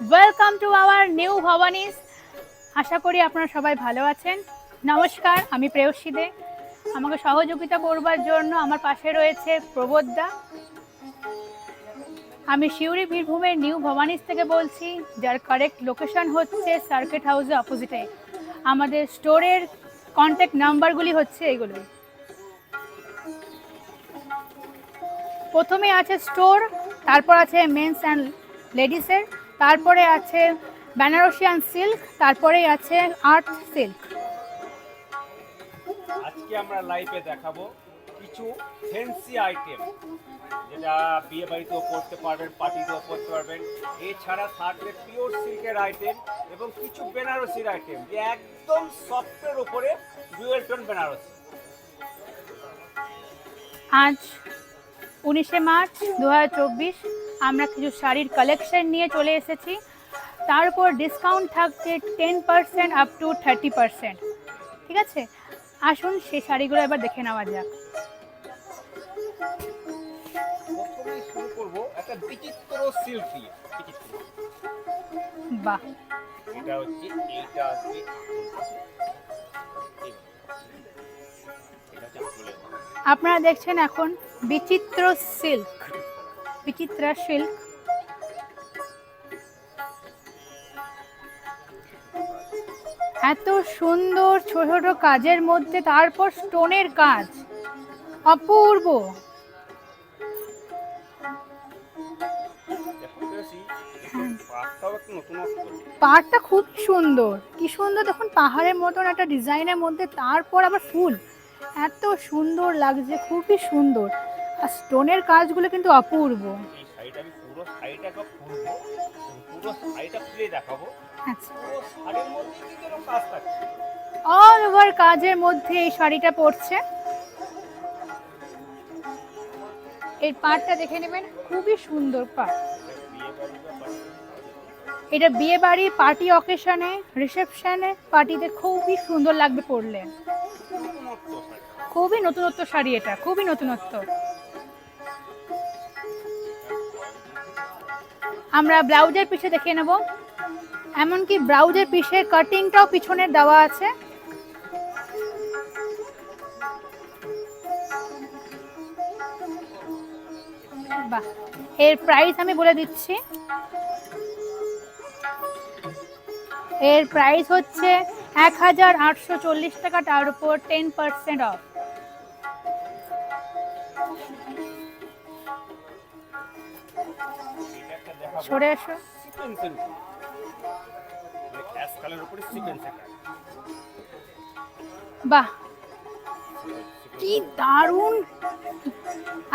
Welcome to our new ভবানীস। আশা করি আপনারা সবাই ভালো আছেন। নমস্কার, আমি প্রেয়সী দে। আমাকে সহযোগিতা করবার জন্য আমার পাশে রয়েছে প্রবোধদা। আমি সিউড়ি বীরভূমের নিউ ভবানীস থেকে বলছি, যার কারেক্ট লোকেশন হচ্ছে সার্কিট হাউসের অপোজিটে। আমাদের স্টোরের কন্ট্যাক্ট নাম্বারগুলি হচ্ছে এগুলো। প্রথমে আছে স্টোর, তারপর আছে মেন্স অ্যান্ড লেডিসের, তারপরে আছে বেনারসিয়ান সিল্ক, তারপরে আছে আর্ট সিল্ক। আজকে আমরা লাইভে দেখাবো কিছু ফ্যান্সি আইটেম, যেটা বিয়ে বাড়িতেও পরতে পারবেন, পার্টিতেও পরতে পারবেন। এছাড়া থাকবে পিওর সিল্কের আইটেম এবং কিছু বেনারসির আইটেম, যে একদম সফটের উপরে ডুয়েল টোন বেনারসি। আজ 19শে মার্চ 2024 আমরা কিছু শাড়ির কালেকশন নিয়ে চলে এসেছি। তার উপর ডিসকাউন্ট থাকছে 10% আপ টু 30%। ঠিক আছে, আসুন সেই শাড়িগুলো এবার দেখে নেওয়া যাক। প্রথমেই শুরু করবো একটা বিচিত্র সিল্ক দিয়ে। বিচিত্র, বাহ, এটা হচ্ছে এইটা আসবে, এটা হচ্ছে আপনারা দেখছেন এখন বিচিত্র সিল্ক, বিচিত্রা সিল্ক। এত সুন্দর ছোট ছোট কাজের মধ্যে তারপর স্টোনের কাজ, অপূর্ব। পাড়টা খুব সুন্দর, কি সুন্দর দেখুন, পাহাড়ের মতন একটা ডিজাইনের মধ্যে তারপর আবার ফুল, এত সুন্দর লাগছে, খুবই সুন্দর। আর স্টোনের কাজগুলো কিন্তু অপূর্ব। এই শাড়িটা আমি পুরো শাড়িটা খুলবো, পুরো শাড়িটা খুলে দেখাবো। আচ্ছা, পুরো শাড়ির মধ্যে কি যেন কাজ থাকছে, অল ওভার কাজের মধ্যে এই শাড়িটা পরছে। এই পাড়টা দেখে নেবেন, খুবই সুন্দর পাড়। এটা বিয়ে বাড়ি, পার্টি অকেশনে, রিসেপশনে, পার্টিতে খুবই সুন্দর লাগবে পরলে। খুবই নতুনত্ব শাড়ি, এটা খুবই নতুনত্ব। আমরা ব্লাউজের পিছে দেখে নেব, এমনকি ব্লাউজের পিসের কাটিংটাও পিছনের দেওয়া আছে। বাহ, এর প্রাইস আমি বলে দিচ্ছি। এর প্রাইস হচ্ছে 1840 টাকা, তার উপর 10% অফ। সরে এসো। বাহ, কি দারুণ!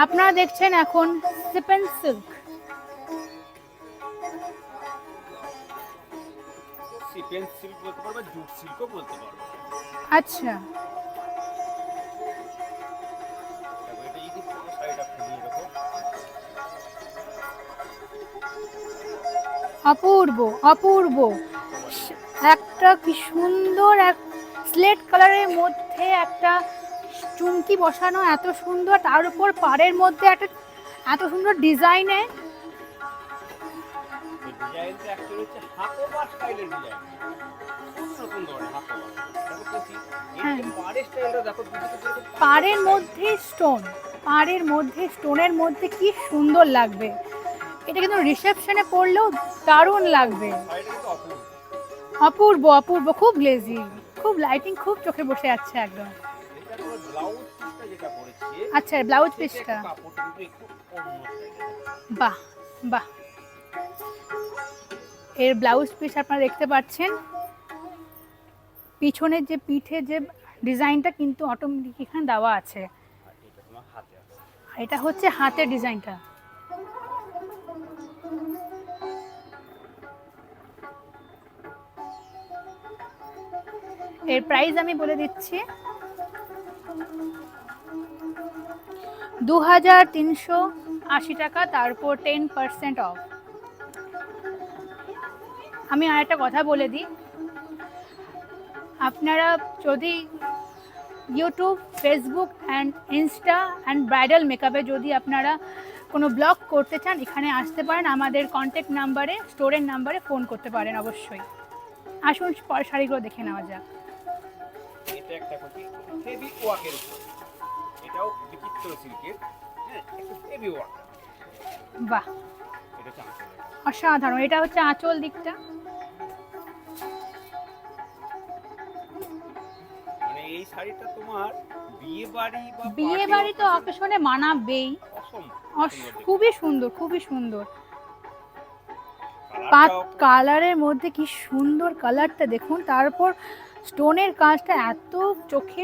আপনারা দেখছেন এখন সিপেন সিল্ক। সিপেন সিল্ক বলতে পারবে, জুট সিল্কও বলতে পারবে। আচ্ছা, এটা যদি পুরো শাড়িটা খুলিয়ে রাখো, অপূর্ব অপূর্ব। একটা কি সুন্দর, এক স্লেট কালারের মধ্যে একটা চুমকি বসানো, এত সুন্দর। তার উপর পাড়ের মধ্যে একটা এত সুন্দর ডিজাইনে। এই ডিজাইনটা অ্যাকচুয়ালি হচ্ছে হাকোবা স্টাইলের ডিজাইন, খুব নতুন ধরনের হাকোবা। দেখো কি এই পাড়ের স্টাইলটা দেখো, পাড়ের মধ্যে স্টোন, পাড়ের মধ্যে স্টোনের মধ্যে কি সুন্দর লাগবে। এটা কিন্তু রিসেপশনে পরলেও দারুণ লাগবে। অপূর্ব অপূর্ব, খুব গ্লেজি, খুব লাইটিং, খুব চোখে বসে যাচ্ছে একদম। আচ্ছা, ব্লাউজ পিসটা, বাহ বাহ। এর ব্লাউজ পিস আপনারা দেখতে পাচ্ছেন, পিছনের যে পিঠে যে ডিজাইনটা কিন্তু অটোমেটিক এখানে দেওয়া আছে। এটা হচ্ছে হাতের ডিজাইনটা। এর প্রাইস আমি বলে দিচ্ছি, 2380 টাকা, তার উপর 10% অফ। আমি আরেকটা কথা বলে দিই, আপনারা যদি YouTube, Facebook and Insta and bridal মেকআপে যদি আপনারা কোনো ব্লগ করতে চান এখানে আসতে পারেন, আমাদের কন্ট্যাক্ট নাম্বারে, স্টোরের নাম্বারে ফোন করতে পারেন অবশ্যই। আসুন পরের শাড়িগুলো দেখে নেওয়া যাক। এটা একটা হচ্ছে হেভি ওয়ার্কের উপর, এটাও বিচিত্র সিল্কের, হ্যাঁ একটু হেভি ওয়ার্ক। বাহ, এটা হচ্ছে আঁচলের কাজ। অসাধারণ। এটা হচ্ছে আঁচল দিকটা। মানে এই শাড়িটা তোমার বিয়ে বাড়ি বা বিয়ে party বাড়ি তো occasion অকেশনে মানাবেই। অসম্ভব সুন্দর দেখতে। খুবই সুন্দর, খুবই সুন্দর। পাট কালারটাও কালারের মধ্যে কি সুন্দর কালারটা দেখুন, তারপর স্টোনের কাজটা এত চোখে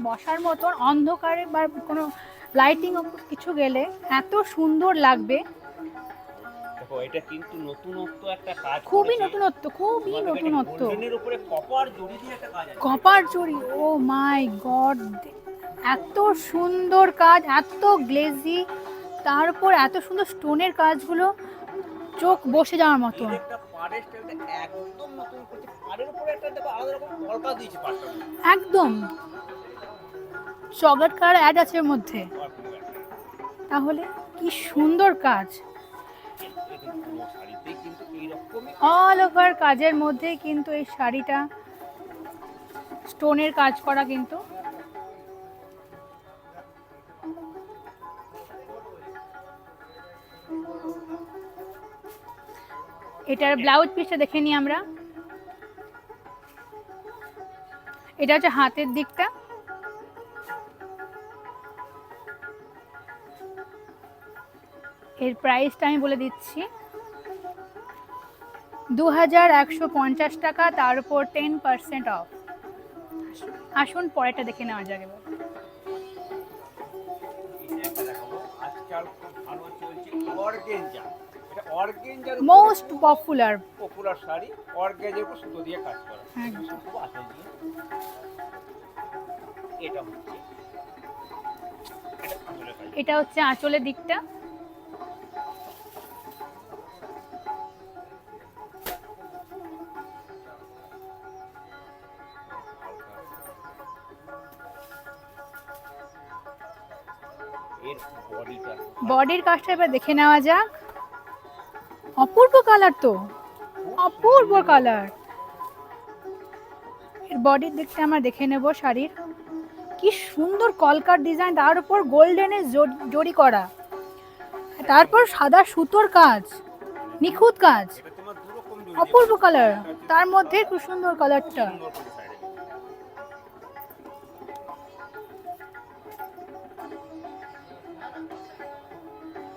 বসার মতন, অন্ধকারে বা কোনো লাইটিং কিছু গেলে এত সুন্দর লাগবে। দেখো এটা কিন্তু নতুনত্ব একটা কাজ খুবই করেছে। নতুনত্ব, খুবই তোমাদের এটা নতুনত্ব। গোল্ডেনের উপরে কপার জড়ি দিয়ে একটা কাজ আছে। কপার জড়ি, ও মাই গড, এত সুন্দর কাজ, এত গ্লেজি, তারপর এত সুন্দর স্টোনের কাজগুলো, চোখ বসে যাওয়ার এর মতন। একটা পাড়ের স্টাইলটা একদম নতুন করছে। পাড়ের উপরে একটা দেখো আলাদা রকম কলকা দিয়েছে পাড়টার মধ্যে। একদম চকলেট কালার অ্যাড আছে এর মধ্যে, আর কোনো ব্যাপার না। তাহলে কি সুন্দর কাজ। এই কিন্তু পুরো শাড়িতেই কিন্তু এইরকমই অল ওভার কাজের মধ্যে কিন্তু এই শাড়িটা স্টোনের কাজ করা কিন্তু। এটার ব্লাউজ পিসটা দেখে নিই আমরা। এটা হচ্ছে হাতের দিকটা। এর প্রাইসটা আমি বলে দিচ্ছি, 2150 টাকা, তার উপর 10% অফ। আসুন পরেরটা দেখে নেওয়া যাক এবার। এটা একটা দেখাবো। আজকাল খুব ভালো চলছে অর্গেঞ্জা। এটা অর্গেঞ্জার মোস্ট পপুলার। পপুলার শাড়ি, অর্গেঞ্জার উপর সুতো দিয়ে কাজ করা। একদম। সুতো আঁচল দিয়ে। এটা হচ্ছে এটা আঁচলের কাজ। এটা হচ্ছে আঁচলের দিকটা। এর বডিটা বডির কাজটা এবার দেখে নেওয়া যাক। অপূর্ব কালার তো, অপূর্ব কালার। এর বডির দিকটা আমরা দেখে নেব শাড়ির। কি সুন্দর কলকার ডিজাইন, তার উপর গোল্ডেনের জড়ি করা, তারপর সাদা সুতোর কাজ, নিখুঁত কাজ, এটা তোমার দু রকম জড়ি অপূর্ব কালার, তার মধ্যে খুব সুন্দর কালারটা। সুন্দর করে সাইডে।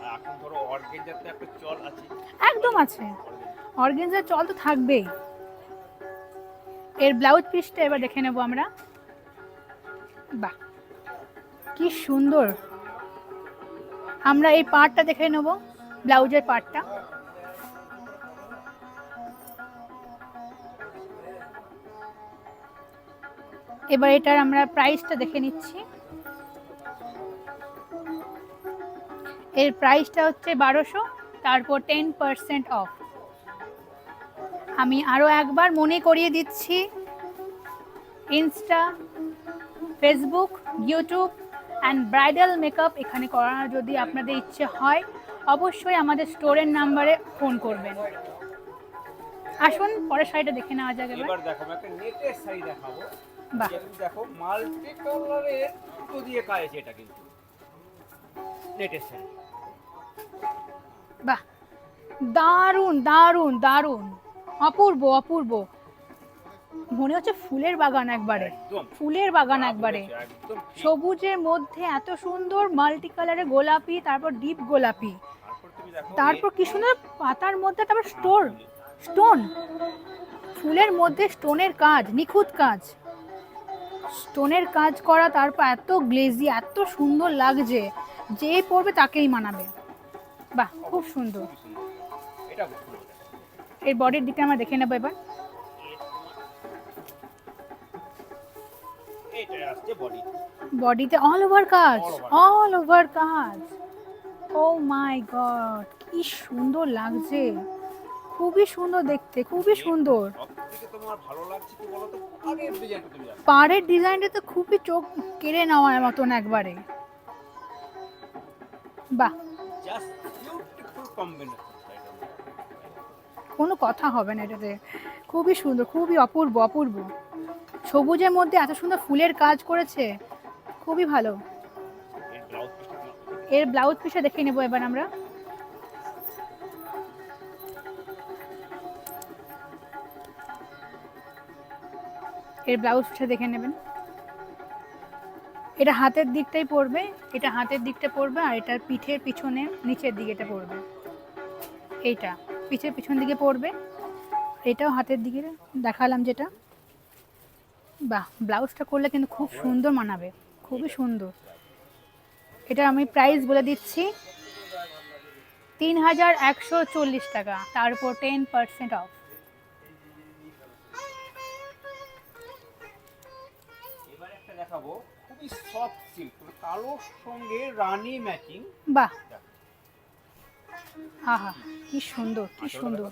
আর এখন ধরো অর্গেঞ্জার তো একটা চল আছে। একদম আছে, অর্গানজার চল তো থাকবেই। এর ব্লাউজ পিসটা এবার দেখে নেব আমরা। বাহ, কি সুন্দর। আমরা এই পার্টটা দেখে নেব, ব্লাউজের পার্টটা। এবার এটার আমরা প্রাইসটা দেখে নিচ্ছি। এর প্রাইসটা হচ্ছে 1200, তারপর 10% অফ। আমি আরও একবার মনে করিয়ে দিচ্ছি, Insta, Facebook, YouTube and bridal makeup এখানে করার যদি আপনাদের ইচ্ছে হয় অবশ্যই আমাদের স্টোরের নাম্বারে ফোন করবেন। আসুন পরের শাড়িটা দেখে নেওয়া যাক এবার। এবার দেখাবো একটা নেটের শাড়ি দেখাবো। বাহ, যেটা দেখো মাল্টি কালারের সুতো দিয়ে কাজ আছে। এটা কিন্তু নেটের শাড়ি। বাহ, দারুণ দারুণ দারুণ, অপূর্ব অপূর্ব। মনে হচ্ছে ফুলের বাগান একবারে, একদম ফুলের বাগান একবারে। একদম ঠিক। সবুজের মধ্যে এত সুন্দর মাল্টি কালারের গোলাপি, তারপর ডিপ গোলাপি, তারপর তুমি দেখো তারপর কি সুন্দর পাতার মধ্যে, তারপর স্টোন, ফুলের মধ্যে স্টোনের কাজ, নিখুঁত কাজ, স্টোনের কাজ করা, তারপর এত গ্লেজি, এত সুন্দর লাগছে, যে পরবে তাকেই মানাবে। বাহ, খুব সুন্দর। খুবই সুন্দর। এটা খুব সুন্দর। এর বডির দিকে আমরা দেখে নেবো এবার। এটা আসছে বডি। বডিতে অল ওভার কাজ, All over. অল ওভার কাজ। ও মাই গড, কি সুন্দর লাগছে, খুবই সুন্দর দেখতে, খুবই সুন্দর। সবথেকে তোমার ভালো লাগছে কি বলো তো, আগের ডিজাইনটা তুমি দেখো। পাড়ের ডিজাইনটা তো খুবই চোখ কেড়ে নেওয়ার মতন একবারে। বাহ, জাস্ট বিউটিফুল কম্বিনেশন। কোনো কথা হবে না এটাতে। খুবই সুন্দর, খুবই অপূর্ব অপূর্ব। সবুজের মধ্যে এত সুন্দর ফুলের কাজ করেছে, খুবই ভালো। এর ব্লাউজ পিসটা এর ব্লাউজ পিসটা দেখে নেবো এবার আমরা। এর ব্লাউজ পিসটা দেখে নেবেন। এটা হাতের দিকটাই পড়বে, এটা হাতের দিকটা পড়বে, আর এটা পিঠের পিছনে নিচের দিকে এটা পড়বে। এইটা পিঠের পিছন দিকে পড়বে, এটাও হাতের দিকে দেখালাম যেটা। বাহ, ব্লাউজটা করলে কিন্তু খুব সুন্দর মানাবে, খুবই সুন্দর। এটা আমি প্রাইস বলে দিচ্ছি 3140 টাকা, তার উপর 10% অফ। এবার একটা দেখাবো খুবই সফট সিল্ক, কালোর সঙ্গে রানী ম্যাচিং। বাহ, আহা কি সুন্দর, কি সুন্দর।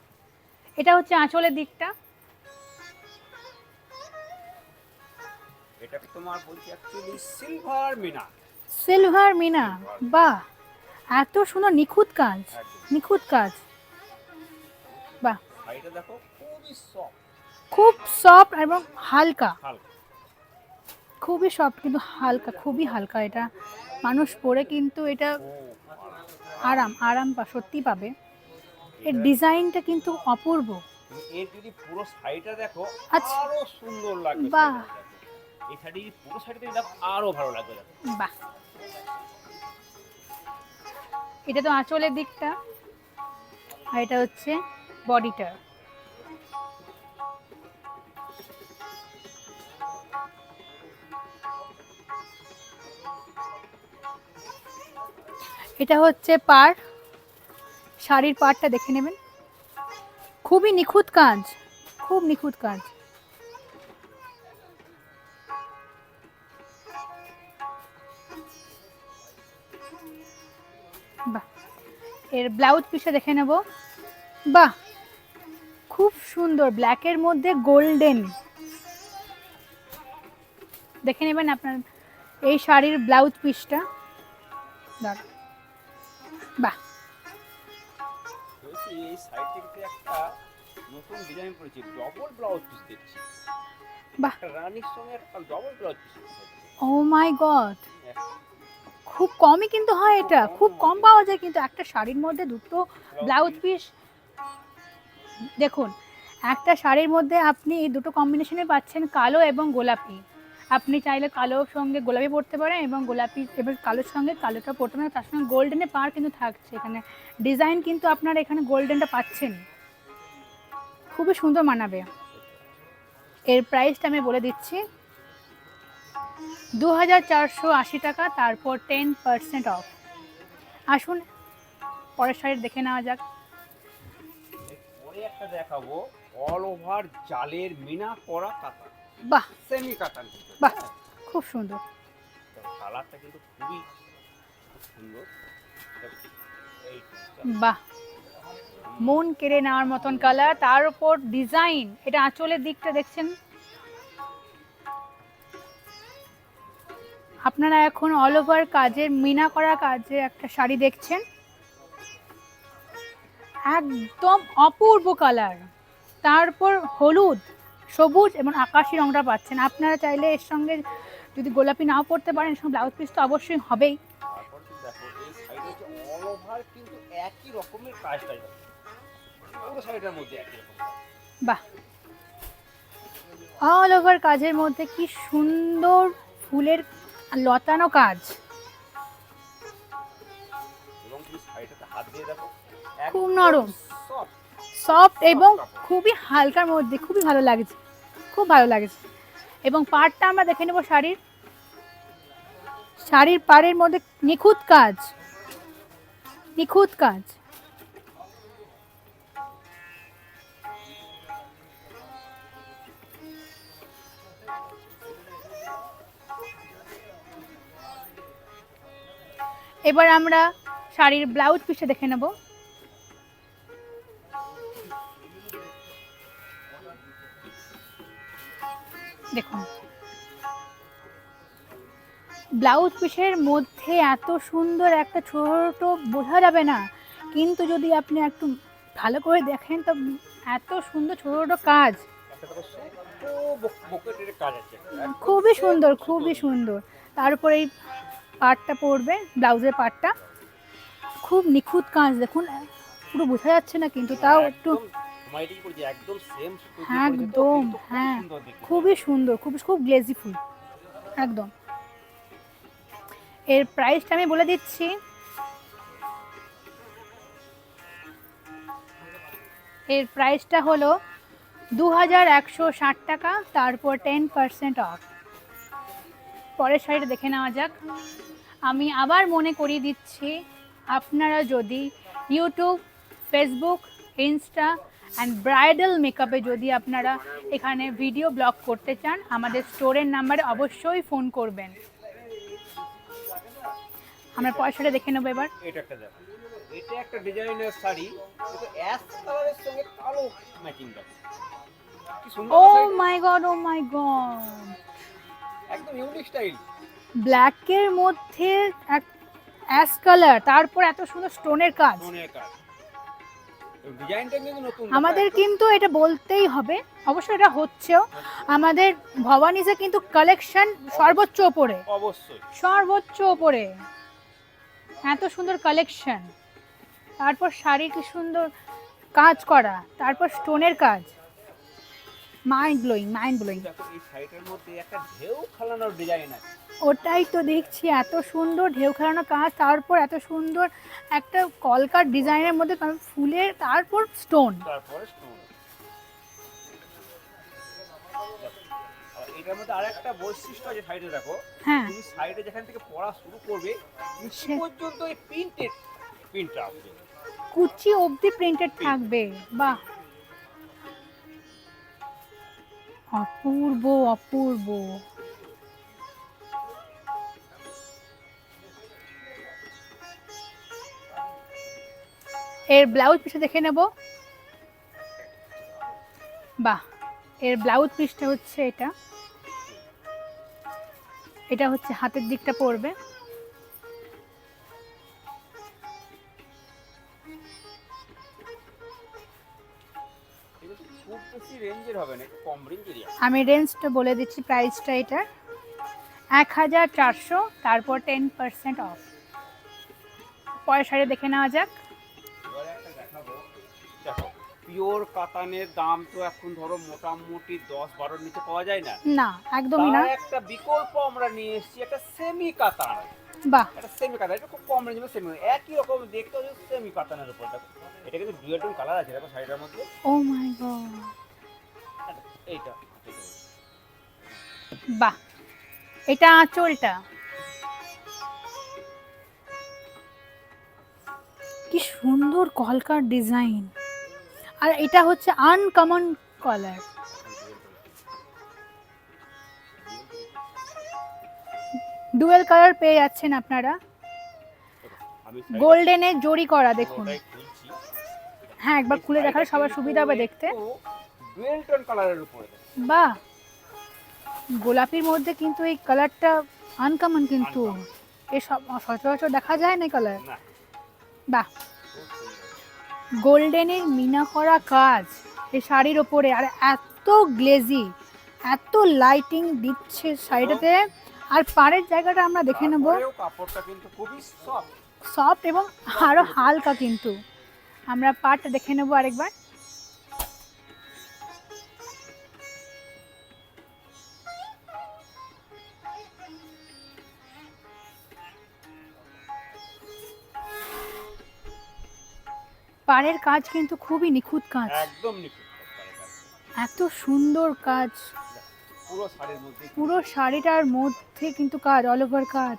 এটা হচ্ছে আঁচলের দিকটা। এটা তোমার বলছি অ্যাকচুয়ালি সিলভার মিনা। সিলভার মিনা, বাহ, এত সুন্দর নিখুঁত কাজ, একদম। নিখুঁত কাজ। বাহ, শাড়িটা দেখো খুবই সফট, খুব সফট এবং হালকা, হালকা। খুবই সফট কিন্তু হালকা, খুবই হালকা। এটা মানুষ পরে কিন্তু এটা আরাম আরাম সত্যি পাবে। এর ডিজাইনটা কিন্তু অপূর্ব। এর যদি পুরো শাড়িটা দেখো আচ্ছা। আরো সুন্দর লাগবে। বাহ। শাড়িটা দেখো। এই শাড়ির পুরো শাড়িটা দেখো আরো ভালো লাগবে দেখো। বাহ, এটা তো আঁচলের দিকটা, আর এটা হচ্ছে বডিটা। এটা হচ্ছে পাড়, শাড়ির পাড়টা দেখে নেবেন। খুবই নিখুঁত কাজ, খুব নিখুঁত কাজ। বাহ, এর ব্লাউজ পিসটা দেখে নেব। বাহ, খুব সুন্দর, ব্ল্যাকের মধ্যে গোল্ডেন। দেখে নেবেন আপনার এই শাড়ির ব্লাউজ পিসটা। দাঁড়ান। বাহ, বলছি এই সাইড থেকে একটা নতুন ডিজাইন করেছি, ডবল ব্লাউজ পিস দেখছি। বাহ, একটা রানীর সঙ্গে একটা ডবল ব্লাউজ পিস। ও মাই গড, খুব কমই কিন্তু হয় এটা, খুব কম পাওয়া যায় কিন্তু একটা শাড়ির মধ্যে দুটো ব্লাউজ পিস। দেখুন, একটা শাড়ির মধ্যে আপনি এই দুটো কম্বিনেশনে পাচ্ছেন, কালো এবং গোলাপি। আপনি চাইলে কালোর সঙ্গে গোলাপি পরতে পারেন, এবং গোলাপি এবার কালোর সঙ্গে কালোটা পরতে পারেন, তার সঙ্গে গোল্ডেনের পার কিন্তু থাকছে এখানে। ডিজাইন কিন্তু আপনারা এখানে গোল্ডেনটা পাচ্ছেন, খুবই সুন্দর মানাবে। এর প্রাইসটা আমি বলে দিচ্ছি 2480 টাকা, তারপর 10% অফ। আসুন পরের শাড়ি দেখে নেওয়া যাক। পরে একটা দেখাবো অল ওভার জালের মিনা করা কাতান। বাহ, সেমি কাতান। বাহ, খুব সুন্দর। কালারটা কিন্তু খুবই সুন্দর। এই বাহ, মন কেড়ে নেওয়ার মতন কালার, তার উপর ডিজাইন। এটা আঁচলের দিকটা দেখছেন আপনারা, এখন অল ওভার কাজের মিনা করা কাজে একটা শাড়ি দেখছেন, একদম অপূর্ব কালার। তারপর হলুদ, সবুজ এবং আকাশি রংটা পাচ্ছেন। আপনারা চাইলে এর সঙ্গে যদি গোলাপি নাও পরতে পারেন, এর সঙ্গে ব্লাউজ পিস তো অবশ্যই হবেই। তারপর কি দেখো এই সাইডে যে অল ওভার কিন্তু একই রকমের কাজটা যাবে পুরো সাইডের মধ্যে একই রকম। বাহ, অল ওভার কাজের মধ্যে কি সুন্দর ফুলের লতানো কাজ, এবং তুমি সাইডটাতে হাত দিয়ে দেখো খুব নরম, সফট। সফট এবং খুবই হালকার মধ্যে, খুবই ভালো লাগছে, খুব ভালো লাগছে। এবং পাড়টা আমরা দেখে নেব। শাড়ির শাড়ির পাড়ের মধ্যে নিখুঁত কাজ, নিখুঁত কাজ। এবার আমরা শাড়ির ব্লাউজ পিসটা দেখে নেব। দেখুন, ব্লাউজ পিসের মধ্যে এত সুন্দর একটা ছোট বোঝা যাবে না, কিন্তু যদি আপনি একটু ভালো করে দেখেন তো এত সুন্দর ছোট ছোট কাজ, একটা দেখো ছোট বকেটের কাজ আছে, একদম খুবই same সুন্দর খুবই সুতোর। সুন্দর। তারপরে এই পাড়টা পড়বে, ব্লাউজের পাড়টা খুব নিখুঁত কাজ, দেখুন পুরো বোঝা যাচ্ছে না কিন্তু তাও একটু। একদম মাইটিং করেছে, একদম সেম সুতো দিয়ে করেছে তো, একদম, কিন্তু খুব হ্যাঁ, সুন্দর দেখতে। খুবই সুন্দর, খুব খুব গ্লেজিফুল একদম। এর প্রাইসটা আমি বলে দিচ্ছি, এর প্রাইসটা হলো 2160 টাকা, তারপর 10% অফ। পরের শাড়িটা দেখে নেওয়া যাক। আমি আবার মনে করিয়ে দিচ্ছি, আপনারা যদি YouTube, Facebook, Insta and bridal মেকআপে যদি আপনারা এখানে ভিডিও ব্লগ করতে চান, আমাদের স্টোরের নাম্বারে অবশ্যই ফোন করবেন। আমরা পয়সাটা দেখে নেবো এবার। এটা একটা দেখো, এটা একটা ডিজাইনের শাড়ি, কিন্তু অ্যাশ কালারের সঙ্গে কালো ম্যাচিং করে, কি সুন্দর ও শাড়িটা। মাই গড, ও মাই গড, একদম ইউনিক স্টাইল। ব্ল্যাকের মধ্যে অ্যাশ কালার, তারপর এত সুন্দর স্টোনের কাজ। মনের কাজ, ডিজাইনটা কিন্তু নতুন। আমাদের কিন্তু এটা বলতেই হবে, অবশ্যই এটা হচ্ছেও, আমাদের ভবানীতে কিন্তু কালেকশন সর্বোচ্চ ওপরে, অবশ্যই সর্বোচ্চ ওপরে, এত সুন্দর কালেকশন। তারপর শাড়ি কি সুন্দর কাজ করা, তারপর স্টোনের কাজ, মাইন্ড ব্লোয়িং, মাইন্ড ব্লোয়িং। দেখো এই শাড়িটার মধ্যে একটা ঢেউ খেলানোর ডিজাইন আছে। ওটাই তো দেখছি, এত সুন্দর ঢেউ খেলানো কাজ, তারপর এত সুন্দর একটা কলকার ডিজাইনের মধ্যে ফুলের, তারপর স্টোন। তারপরে স্টোন। এটার মধ্যে আরেকটা বৈশিষ্ট্য আছে শাড়িটা, দেখো হ্যাঁ, তুমি শাড়িটা যেখান থেকে পরা শুরু করবে নিচে সে- পর্যন্ত এই প্রিন্টটা আসবে। কুচি অবধি প্রিন্টেড থাকবে, বাহ, অপূর্ব অপূর্ব। এর ব্লাউজ পিসটা দেখে নেব। বাহ, এর ব্লাউজ পিসটা হচ্ছে এটা, এটা হচ্ছে হাতের দিকটা পড়বে। এটা খুব বেশি রেঞ্জের হবে না, একটু কম রেঞ্জেরই আছে। আমি রেঞ্জটা বলে দিচ্ছি, প্রাইসটা এটার 1400, তারপর 10% অফ। পরের শাড়ি দেখে নেওয়া যাক। এবারে একটা দেখাবো, দেখো পিওর কাতানের দাম তো এখন ধরো মোটামুটি 10-12 নিচে পাওয়া যায় না। না, একদমই না। তার একটা বিকল্প আমরা নিয়ে এসেছি, একটা সেমি কাতান। বাহ, একটা সেমি কাতান, এটা খুব কম রেঞ্জের সেমি, একই রকম দেখতে হচ্ছে সেমি কাতানের উপর। দেখো এটা কিন্তু ডুয়েল টোন কালার আছে, দেখো শাড়িটার মধ্যে। ও মাই গড, এইটা বাহ, এটা আঁচলটা কি সুন্দর কলকার ডিজাইন, আর এটা হচ্ছে আনকমন কালার, ডুয়েল কালার পেয়ে যাচ্ছেন আপনারা, আমি গোল্ডেনে জরি করা, দেখুন। ওটাই খুলছি। হ্যাঁ, একবার খুলে দেখালে সবার সুবিধা হবে দেখতে। ডুয়েল টোন কালারের উপরে বাহ, গোলাপির মধ্যে কিন্তু এই কালারটা আনকমন, কিন্তু এ সব সচরাচর দেখা যায় না কালার। না, বাহ, গোল্ডেনের মিনা করা কাজ এই শাড়ির ওপরে, আর এত গ্লেজি, এত লাইটিং দিচ্ছে শাড়িটাতে। আর পাড়ের জায়গাটা আমরা দেখে নেব, তারপরেও কাপড়টা কিন্তু খুবই সফট। সফট এবং আরো হালকা, কিন্তু আমরা পাড়টা দেখে নেব আরেকবার। পাড়ের কাজ কিন্তু খুবই নিখুঁত কাজ, একদম নিখুঁত কাজ। এত সুন্দর কাজ, পুরো শাড়ির মধ্যে পুরো শাড়িটার মধ্যে কিন্তু কাজ, অল ওভার কাজ।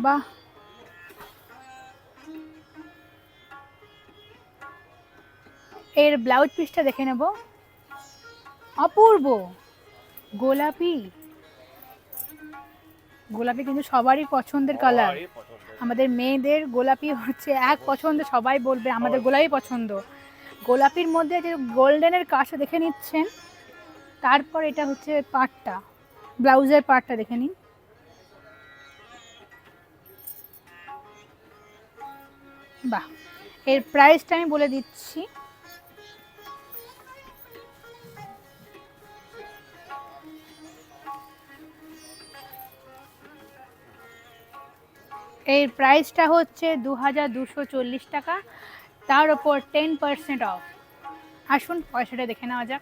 বাহ, এর ব্লাউজ পিসটা দেখে নেব, অপূর্ব গোলাপি, গোলাপি কিন্তু সবারই পছন্দের কালার। সবারই পছন্দ। আমাদের মেয়েদের গোলাপি হচ্ছে এক পছন্দ, সবাই বলবে আমাদের গোলাপি পছন্দ। গোলাপির মধ্যে যে গোল্ডেনের কাজটা দেখে নিচ্ছেন, তারপর এটা হচ্ছে পাটটা, ব্লাউজের পাটটা দেখে নিন, বাহ, এর প্রাইসটা আমি বলে দিচ্ছি। এর প্রাইসটা হচ্ছে 2240 টাকা, তার উপর 10% অফ। আসুন পয়সাটা দেখে নেওয়া যাক।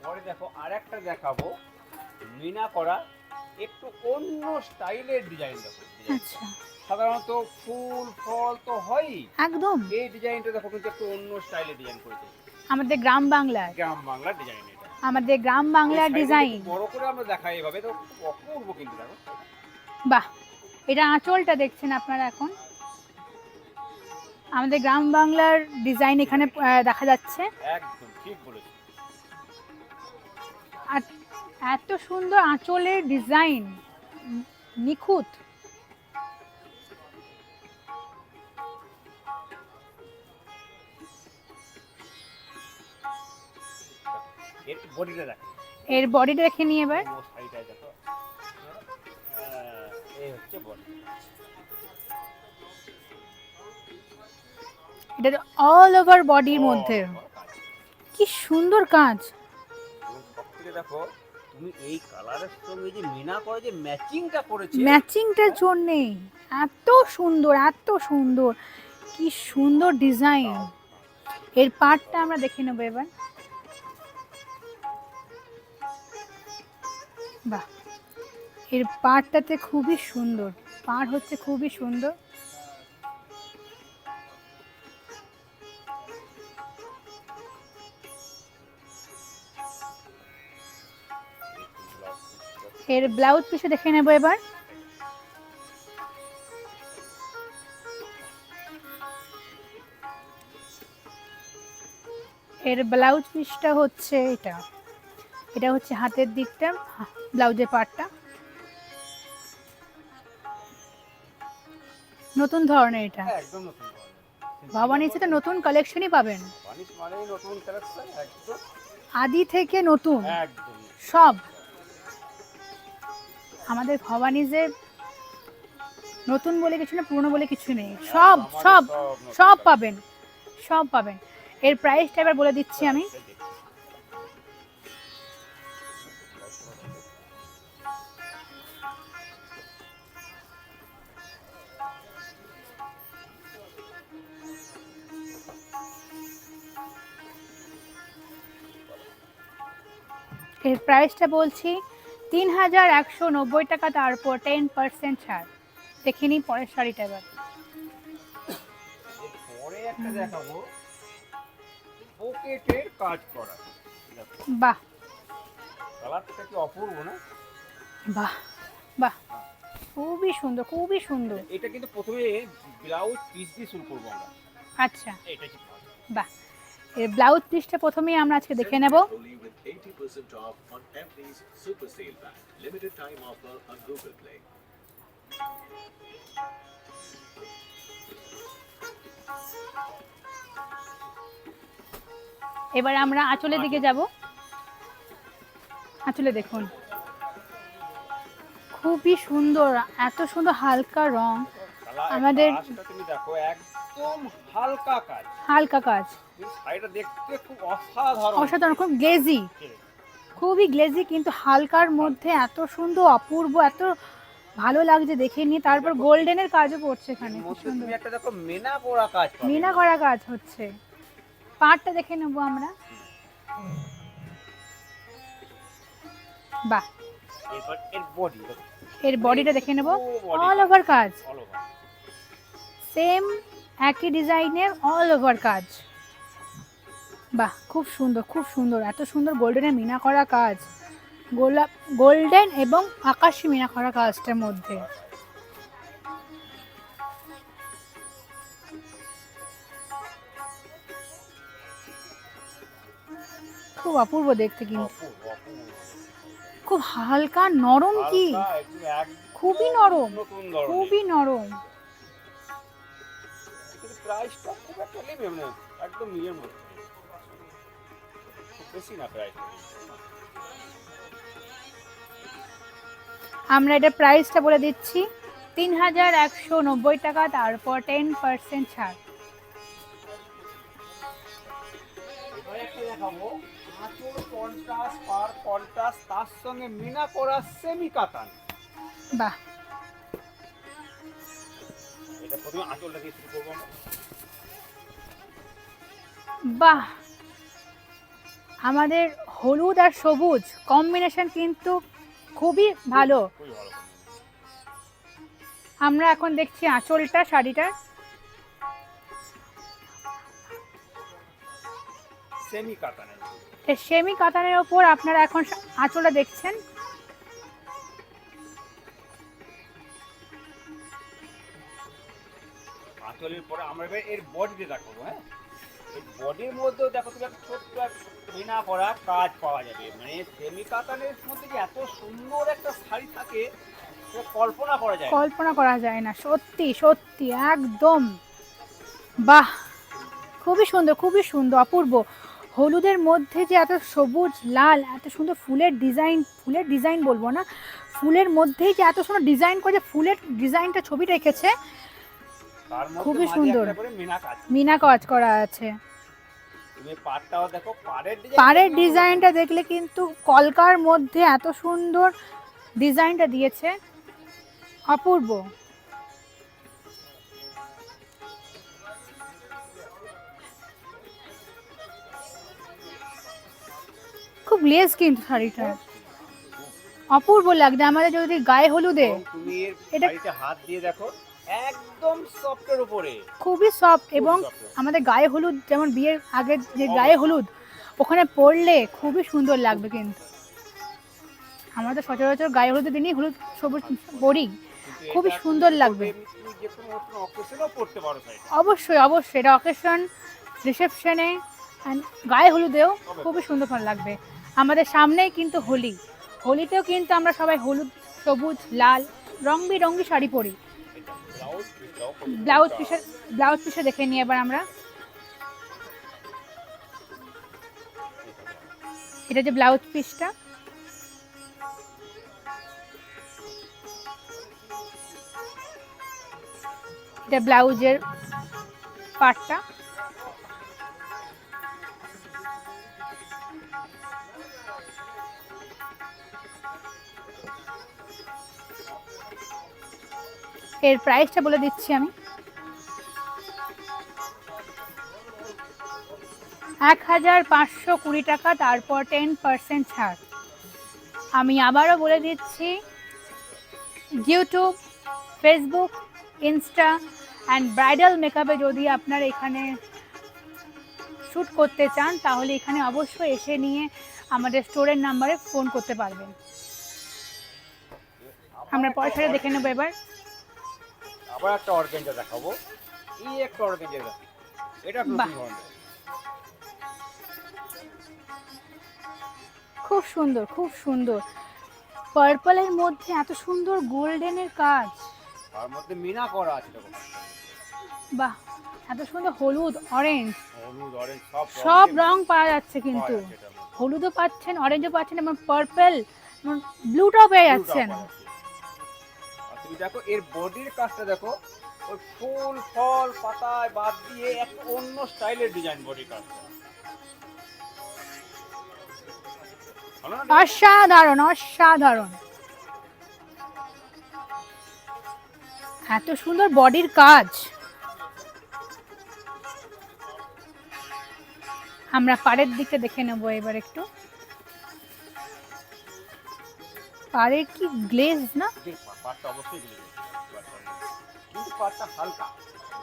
পরে দেখো আরেকটা দেখাবো, মিনা করা একটু অন্য স্টাইলের ডিজাইন। দেখো আচ্ছা, সাধারণত ফুল ফল তো হয়ই, একদম এই ডিজাইনটা দেখো কিন্তু একটু অন্য স্টাইলের ডিজাইন করেছে, আমাদের গ্রাম বাংলার, গ্রাম বাংলার ডিজাইন। এটা আমাদের গ্রাম বাংলার এই সাইডে ডিজাইন। একটু বড় করে আমরা দেখাই এভাবে, তো খুব অপূর্ব কিন্তু। দেখো বাহ, এটা আঁচলটা দেখছেন আপনারা এখন, আমাদের গ্রাম বাংলার ডিজাইন এখানে দেখা যাচ্ছে। একদম ঠিক বলেছো। আর এত সুন্দর আঁচলের ডিজাইন, নিখুঁত। এর বডিটা দেখো, এর বডিটা দেখে নিই এবার। পুরো সাইডটায় দেখো, এই হচ্ছে বডি। এটা অল ওভার বডির মধ্যে, কি সুন্দর কাজ। সবথেকে দেখো তুমি এই কালারের সঙ্গে যে মিনা করে যে ম্যাচিংটা করেছে, ম্যাচিংটার জন্যে এত সুন্দর, এত সুন্দর, কি সুন্দর ডিজাইন। এর পার্টটা আমরা দেখে নেবো এবার। বাহ, এর পার্টটাতে খুবই সুন্দর, পাড় হচ্ছে খুবই সুন্দর। এর ব্লাউজ পিসে দেখে নেবো এবার। এর ব্লাউজ পিসটা হচ্ছে এটা, এটা হচ্ছে হাতের দিকটা, ব্লাউজের পার্টটা নতুন ধরনের। এটা একদম নতুন ধরনের। ভবানীতে তো নতুন কালেকশনই পাবেন, বানিশ মানেই নতুন কালেকশন, একদম আদি থেকে নতুন একদম। সব। আমাদের ভবানীজে নতুন বলে কিছু না, পুরনো বলে কিছু নেই, সব সব সব পাবেন, সব পাবেন। এর প্রাইসটা এবার বলে দিচ্ছি আমি। এর প্রাইসটা বলছি 3190 টাকা, তারপর 10% ছাড়। দেখে নিই পরের শাড়িটা এবার। পরে একটা দেখাবো পকেটের কাজ করা। বাহ কালারটা কি অপূর্ব না? বাহ বাহ, খুবই সুন্দর, খুবই সুন্দর। এটা কিন্তু প্রথমে ব্লাউজ পিস দিয়ে শুরু করবো আমরা। আচ্ছা, এটা ঠিক আছে। বাহ, এর ব্লাউজ পিসটা প্রথমেই আমরা আজকে দেখে নেব। Only with 80% off on Every's Super Sale Pack. Limited time offer on Google Play. এবার আমরা আঁচলের দিকে যাব। আঁচলে দেখুন, খুবই সুন্দর, এত সুন্দর হালকা রং। আমাদের কাজটা তুমি দেখো, একদম হালকা কাজ, হালকা কাজ, শাড়িটা দেখতে খুব অসাধারণ। অসাধারণ, খুব গ্লেজি, খুবই গ্লেজি, কিন্তু হালকার মধ্যে এত সুন্দর, অপূর্ব, এত ভালো লাগছে দেখে নিয়ে। তারপর গোল্ডেনের কাজও পড়ছে এখানে, এর খুব মধ্যে সুন্দর তুমি একটা দেখো মিনা করা কাজ পাবে। মিনা করা কাজ হচ্ছে। পাটটা দেখে নেবো আমরা। বাহ, এবার এর বডি, এর বডিটা দেখে নেবো, অল ওভার কাজ, অল ওভার। সেম একই ডিজাইনের অল ওভার কাজ। বাহ, খুব সুন্দর, খুব সুন্দর, এত সুন্দর গোল্ডেনের মিনা করা কাজ, গোলাপ গোল্ডেন এবং আকাশি মিনা করা কাজটার মধ্যে। খুব অপূর্ব দেখতে, কিন্তু অপূর্ব, অপূর্ব। খুব হালকা নরম, কি হালকা, একদম খুবই নরম, নতুন ধরনের। খুবই নরম। কিন্তু প্রাইসটা খুব একটা নেবে না, একদম ইয়ের মধ্যে, খুব বেশি না প্রাইস। আমরা এটা প্রাইসটা বলে দিচ্ছি, 3190 টাকা, তারপর 10% ছাড়। এবারে একটা দেখাবো আঁচল কন্ট্রাস্ট, পার কন্ট্রাস্ট, তার সঙ্গে মিনা করা সেমি কাতান। বাহ, এটা প্রথমে আঁচলটা দিয়ে শুরু করবো আমরা। বাহ, আমাদের হলুদ আর সবুজ কম্বিনেশন কিন্তু খুবই ভালো। খুবই ভালো। আমরা এখন দেখছি আঁচলটা শাড়িটার। সেমি কাতানের সেমি কাতানের ওপর আপনারা এখন আঁচলটা দেখছেন। আঁচলের পরে আমরা এবার এর বডিতে দেখাবো। হ্যাঁ, এই বডির মধ্যেও দেখো তুমি একটা ছোট্ট মিনা করা কাজ পাওয়া যাবে। মানে সেমি কাতানের মধ্যে যে এত সুন্দর একটা শাড়ি থাকে সেটা কল্পনা করা যায় না। কল্পনা করা যায় না, সত্যি সত্যি একদম। বাহ, খুবই সুন্দর, খুবই সুন্দর, অপূর্ব। হলুদের মধ্যে যে এত সবুজ লাল, এত সুন্দর ফুলের ডিজাইন, ফুলের ডিজাইন বলবো না, ফুলের মধ্যেই যে এত সুন্দর ডিজাইন করে, ফুলের ডিজাইনটা ছবি রেখেছে, তার মধ্যে খুবই মাঝে সুন্দর। একটা করে মিনা কাজ। মিনা কাজ করা আছে। তুমি পাড়টাও দেখো, পাড়ের ডিজাইনটা দেখলে কিন্তু কলকার মধ্যে এত সুন্দর ডিজাইনটা দিয়েছে, অপূর্ব। খুব লেস কিন্তু শাড়িটা, অপূর্ব লাগছে আমাদের। যদি গায়ে হলুদে তুমি এর এটা শাড়িতে হাত দিয়ে দেখো, একদম সফটের উপরে, খুবই সফট। এবং soft। আমাদের গায়ে হলুদ, যেমন বিয়ের আগে যে গায়ে হলুদ, ওখানে পরলে খুবই সুন্দর লাগবে। কিন্তু আমাদের সচরাচর গায়ে হলুদের দিনই হলুদ সবুজ পরি, কিন্তু খুবই এটা সুন্দর তুমি লাগবে। তুমি যে কোনো অকেশনেও পড়তে পারো শাড়িটা। অবশ্যই অবশ্যই, এটা অকেশন, রিসেপশনে, গায়ে হলুদেও খুবই সুন্দর লাগবে। আমাদের সামনেই কিন্তু হোলি, হোলিতেও কিন্তু আমরা সবাই হলুদ সবুজ লাল রং বেরঙি শাড়ি পরি। ব্লাউজ পিসে দেখে নিই এবার আমরা। এটা যে ব্লাউজ পিসটা, এটা ব্লাউজের পার্টটা। এর প্রাইসটা বলে দিচ্ছি আমি, 1520 টাকা, তারপর 10% ছাড়। আমি আবারও বলে দিচ্ছি, YouTube, Facebook, Insta and bridal মেকআপে যদি আপনারা এখানে শ্যুট করতে চান, তাহলে এখানে অবশ্যই এসে নিয়ে আমাদের স্টোরের নাম্বারে ফোন করতে পারবেন। আমরা পয়সাটা দেখে নেবো এবার। আবার একটা অর্গানজা দেখাবো, এই একটা অর্গানজা দেখো, এটা নতুন বাহ। ধরনের। খুব সুন্দর, খুব সুন্দর। পার্পলের মধ্যে এত সুন্দর গোল্ডেনের কাজ, তার মধ্যে মিনা করা আছে দেখো। বাহ, এত সুন্দর হলুদ অরেঞ্জ, হলুদ অরেঞ্জ সব রং পাওয়া যাচ্ছে কিন্তু। হলুদও পাচ্ছেন, অরেঞ্জও পাচ্ছেন, এবং পার্পল, ব্লুটাও পেয়ে যাচ্ছেন। আর তুমি দেখো এর বডির কাজটা দেখো, ওই ফুল ফল পাতায় বাদ দিয়ে একটা অন্য স্টাইলের ডিজাইন বডির কাজটা। ভালো না? অসাধারণ, অসাধারণ। এত সুন্দর বডির কাজ। আমরা পাড়ের দিকে দেখে নেবো এবার একটু। পাড়ের কি গ্লেজ না? পাটটা অবশ্যই দিলে, কিন্তু পাটটা হালকা,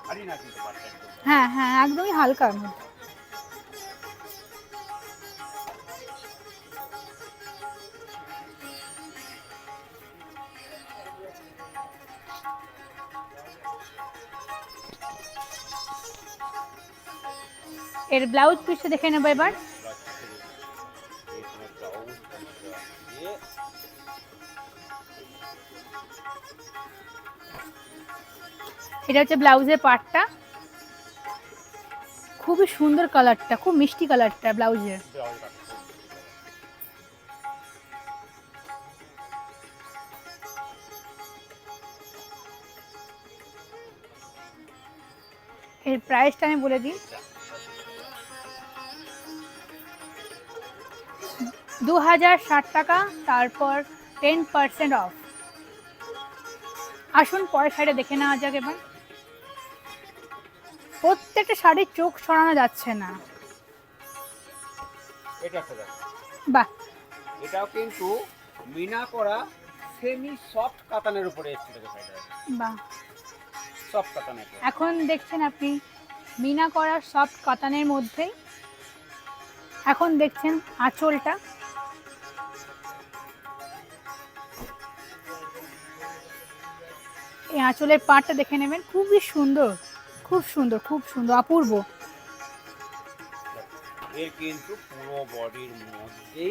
ভারী না কিন্তু পাটটা একদম। হ্যাঁ হ্যাঁ, একদমই হালকার মধ্যে। এর ব্লাউজ পিসটা দেখে নেবো এবার। এটা হচ্ছে ব্লাউজের পার্টটা, খুবই সুন্দর কালারটা, খুব মিষ্টি কালারটা ব্লাউজের। এর প্রাইসটা আমি বলে দিই, 2060 টাকা, তারপর 10% অফ। আসুন পরের শাড়িটা দেখে নেওয়া যাক এবার। প্রত্যেকটা শাড়ির চোখ সরানো যাচ্ছে না। এটা একটা দেখো, বাহ, এটাও কিন্তু মিনা করা সেমি সফট কাতানের উপরে এসেছে, দেখো শাড়িটা বাহ। সফট কাতানের উপরে। এখন দেখছেন আপনি মিনা করা সফট কাতানের মধ্যেই। এখন দেখছেন আঁচলটা, এই আঁচলের পাড়টা দেখে নেবেন, খুবই সুন্দর, খুব সুন্দর, খুব সুন্দর, অপূর্ব। এর কিন্তু পুরো বডির মধ্যে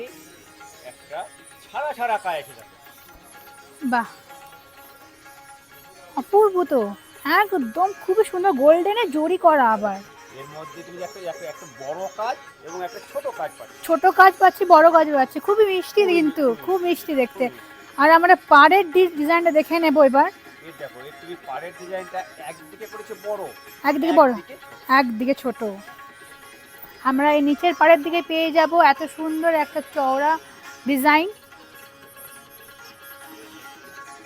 একটা ছাড়া ছাড়া কাজ এসে থাকে। বাহ, অপূর্ব তো, একদম খুবই সুন্দর, গোল্ডেনে জরি করা। আবার এর মধ্যে তুমি একটা একটা একটা বড় কাজ এবং একটা ছোট কাজ পাচ্ছ। ছোট কাজ পাচ্ছি, বড় কাজ পাচ্ছি, খুবই মিষ্টি, কিন্তু খুব মিষ্টি দেখতে। আর আমরা পাড়ের ডিজাইনটা দেখে নেবো এবার। এই দেখো, এর তুমি পাড়ের ডিজাইনটা একদিকে করেছে বড়, একদিকে বড়, একদিকে ছোট। আমরা এই নিচের পাড়ের দিকে পেয়ে যাব এত সুন্দর একটা চওড়া ডিজাইন,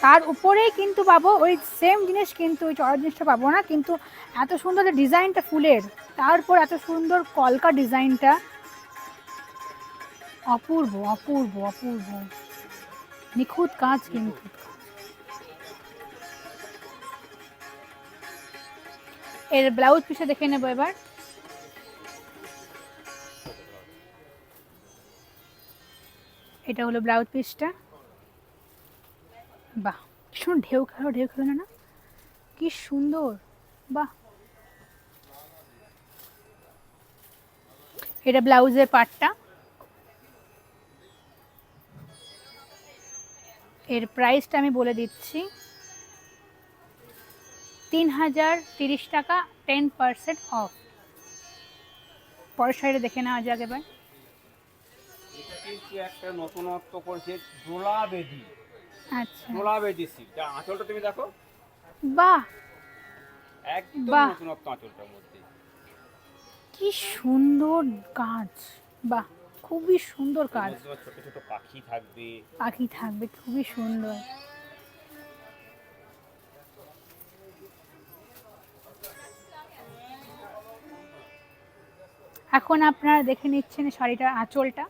তার উপরেই কিন্তু পাবো ওই সেম জিনিস, কিন্তু ওই চওড়া জিনিসটা পাবো না, কিন্তু এত সুন্দর ডিজাইনটা ফুলের, তারপর এত সুন্দর কলকা ডিজাইনটা, অপূর্ব অপূর্ব অপূর্ব, নিখুঁত কাজ কিন্তু। এর ব্লাউজ পিসে দেখে নেবো এবার। এটা হলো ব্লাউজ পিসটা। বাহ, ভীষণ ঢেউ খেলো, ঢেউ খেলো না, কি সুন্দর, বাহ। এটা ব্লাউজের পার্টটা। এর প্রাইসটা আমি বলে দিচ্ছি, 3030 টাকা, 10% অফ। পরের শাড়িটা দেখে নেওয়া যাক এবার। এটা কিন্তু একটা নতুনত্ব করেছে, দোলা বেদি, আচ্ছা, দোলা বেদি সিল্ক। যা আঁচলটা তুমি দেখো, বাহ, একদম বাহ। নতুনত্ব আঁচলটার মধ্যে। কি সুন্দর কাজ, বাহ, খুবই সুন্দর এর কাজ। মধ্যে তোমার ছোট ছোট পাখি থাকবে। পাখি থাকবে, খুবই সুন্দর। এখন আপনারা দেখে নিচ্ছেন শাড়িটার আঁচলটা।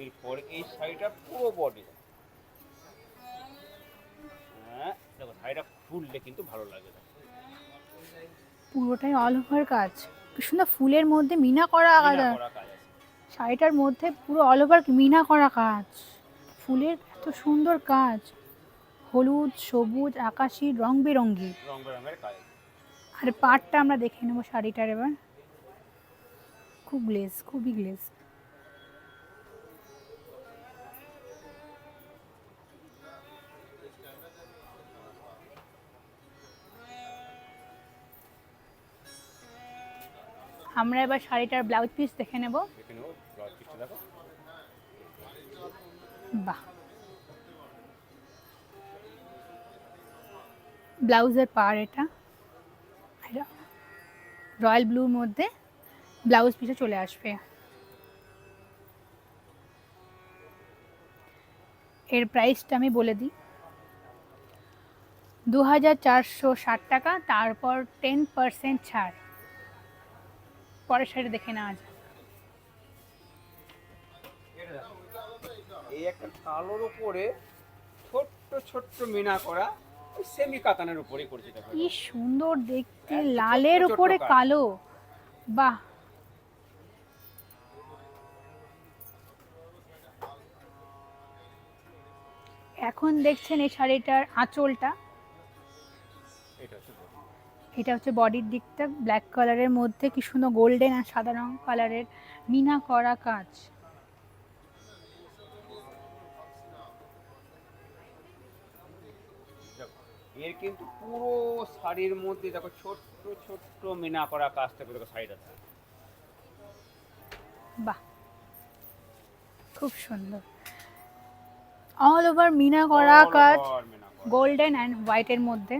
এরপর এই শাড়িটা পুরো বডি, হ্যাঁ দেখো শাড়িটা খুললে কিন্তু ভালো লাগে। পুরোটাই অল ওভার কাজ, কি সুন্দর ফুলের মধ্যে মিনা করা কাজ। মিনা করা কাজ আছে। শাড়িটার মধ্যে পুরো অল ওভার মিনা করা কাজ, ফুলের এত সুন্দর কাজ, হলুদ, সবুজ, আকাশি, রং বেরঙ্গি। রং বেরঙের কাজ আছে। আর পাড়টা আমরা দেখে নেবো শাড়িটার এবার। খুব গ্লেজ, খুবই গ্লেজ। আমরা এবার শাড়িটার ব্লাউজ পিস দেখে নেব। দেখে নেবো ব্লাউজ পিসটা দেখো। বাহ, ব্লাউজের পাড় এটা রয়্যাল ব্লুর মধ্যে ব্লাউজ পিসে চলে আসবে। এর প্রাইসটা আমি বলে দিই, 2460 টাকা, তারপর 10% ছাড়। পরের শাড়ি দেখে নেওয়া যায়। এই একটা কালোর উপরে ছোট্ট ছোট্ট মিনা করা, সেমি কাতানের উপরে করেছে দেখো। কি সুন্দর দেখতে, লালের উপরে কালো, বাহ। এখন দেখছেন এই শাড়িটার আঁচলটা। এটা হচ্ছে বডির দিকটা, ব্ল্যাক কালারের মধ্যে কি সুন্দর গোল্ডেন আর সাদা রং কালারের মিনা করা কাজ। এর কিন্তু পুরো শাড়ির মধ্যে দেখো ছোট্ট ছোট্ট মিনা করা কাজ থাকবে, দেখো শাড়িটা। বাহ, খুব সুন্দর, অল ওভার মিনা করা কাজ, গোল্ডেন অ্যান্ড হোয়াইটের মধ্যে।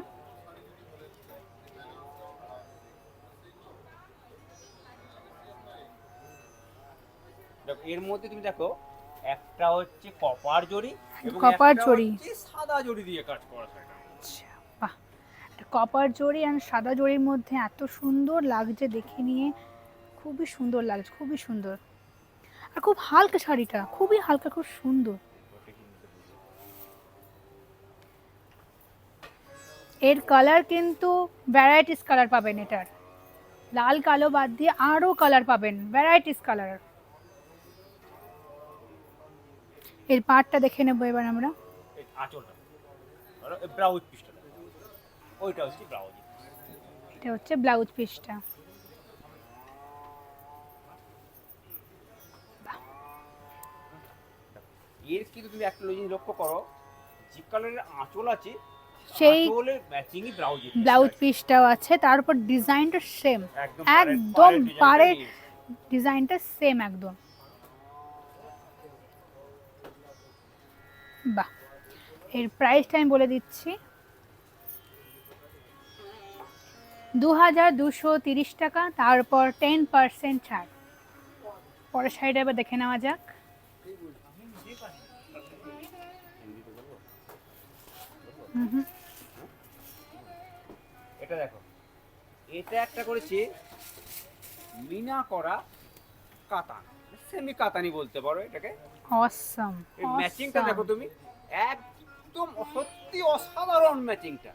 দেখো এর মধ্যে তুমি দেখো একটা হচ্ছে কপার জরি এবং কপার একটা জরি। হচ্ছে সাদা জরি দিয়ে কাজ করা শাড়িটা। আচ্ছা, বাহ, কপার জরি আর সাদা জরির মধ্যে এত সুন্দর লাগছে দেখে নিয়ে, খুবই সুন্দর লাগছে, খুবই সুন্দর। আর খুব হালকা শাড়িটা, খুবই হালকা, খুব সুন্দর। এর কালার কিন্তু ভ্যারাইটিস কালার পাবেন, এটার লাল কালো বাদ দিয়ে আরও কালার পাবেন, ভ্যারাইটিস কালার। এর পার্টটা দেখে নেবো এবার আমরা। এই আঁচলটা ধরো ব্লাউজ পিসটা দেখো। ওইটা হচ্ছে ব্লাউজ। এটা হচ্ছে ব্লাউজ পিসটা। এর কিন্তু তুমি একটা জিনিস লক্ষ্য করো, যে কালারের আঁচল আছে সেই আঁচলের ম্যাচিংই ব্লাউজ পিসটাও আছে, তার উপর ডিজাইনটা সেম, একদম একদম পাড়ের ডিজাইনটা ডিজাইনটা সেম একদম। বাহ, এর প্রাইসটা আমি বলে দিচ্ছি, 2230 টাকা, তারপর 10% ছাড়। পরের শাড়িটা এবার দেখে নেওয়া যাক। হুম, এটা দেখো, এটা একটা করেছে মিনা করা কাতান, সেমি কাতানি বলতে পারো এটাকে। অসাম, এই ম্যাচিংটা দেখো তুমি, একদম সত্যি অসাধারণ ম্যাচিংটা।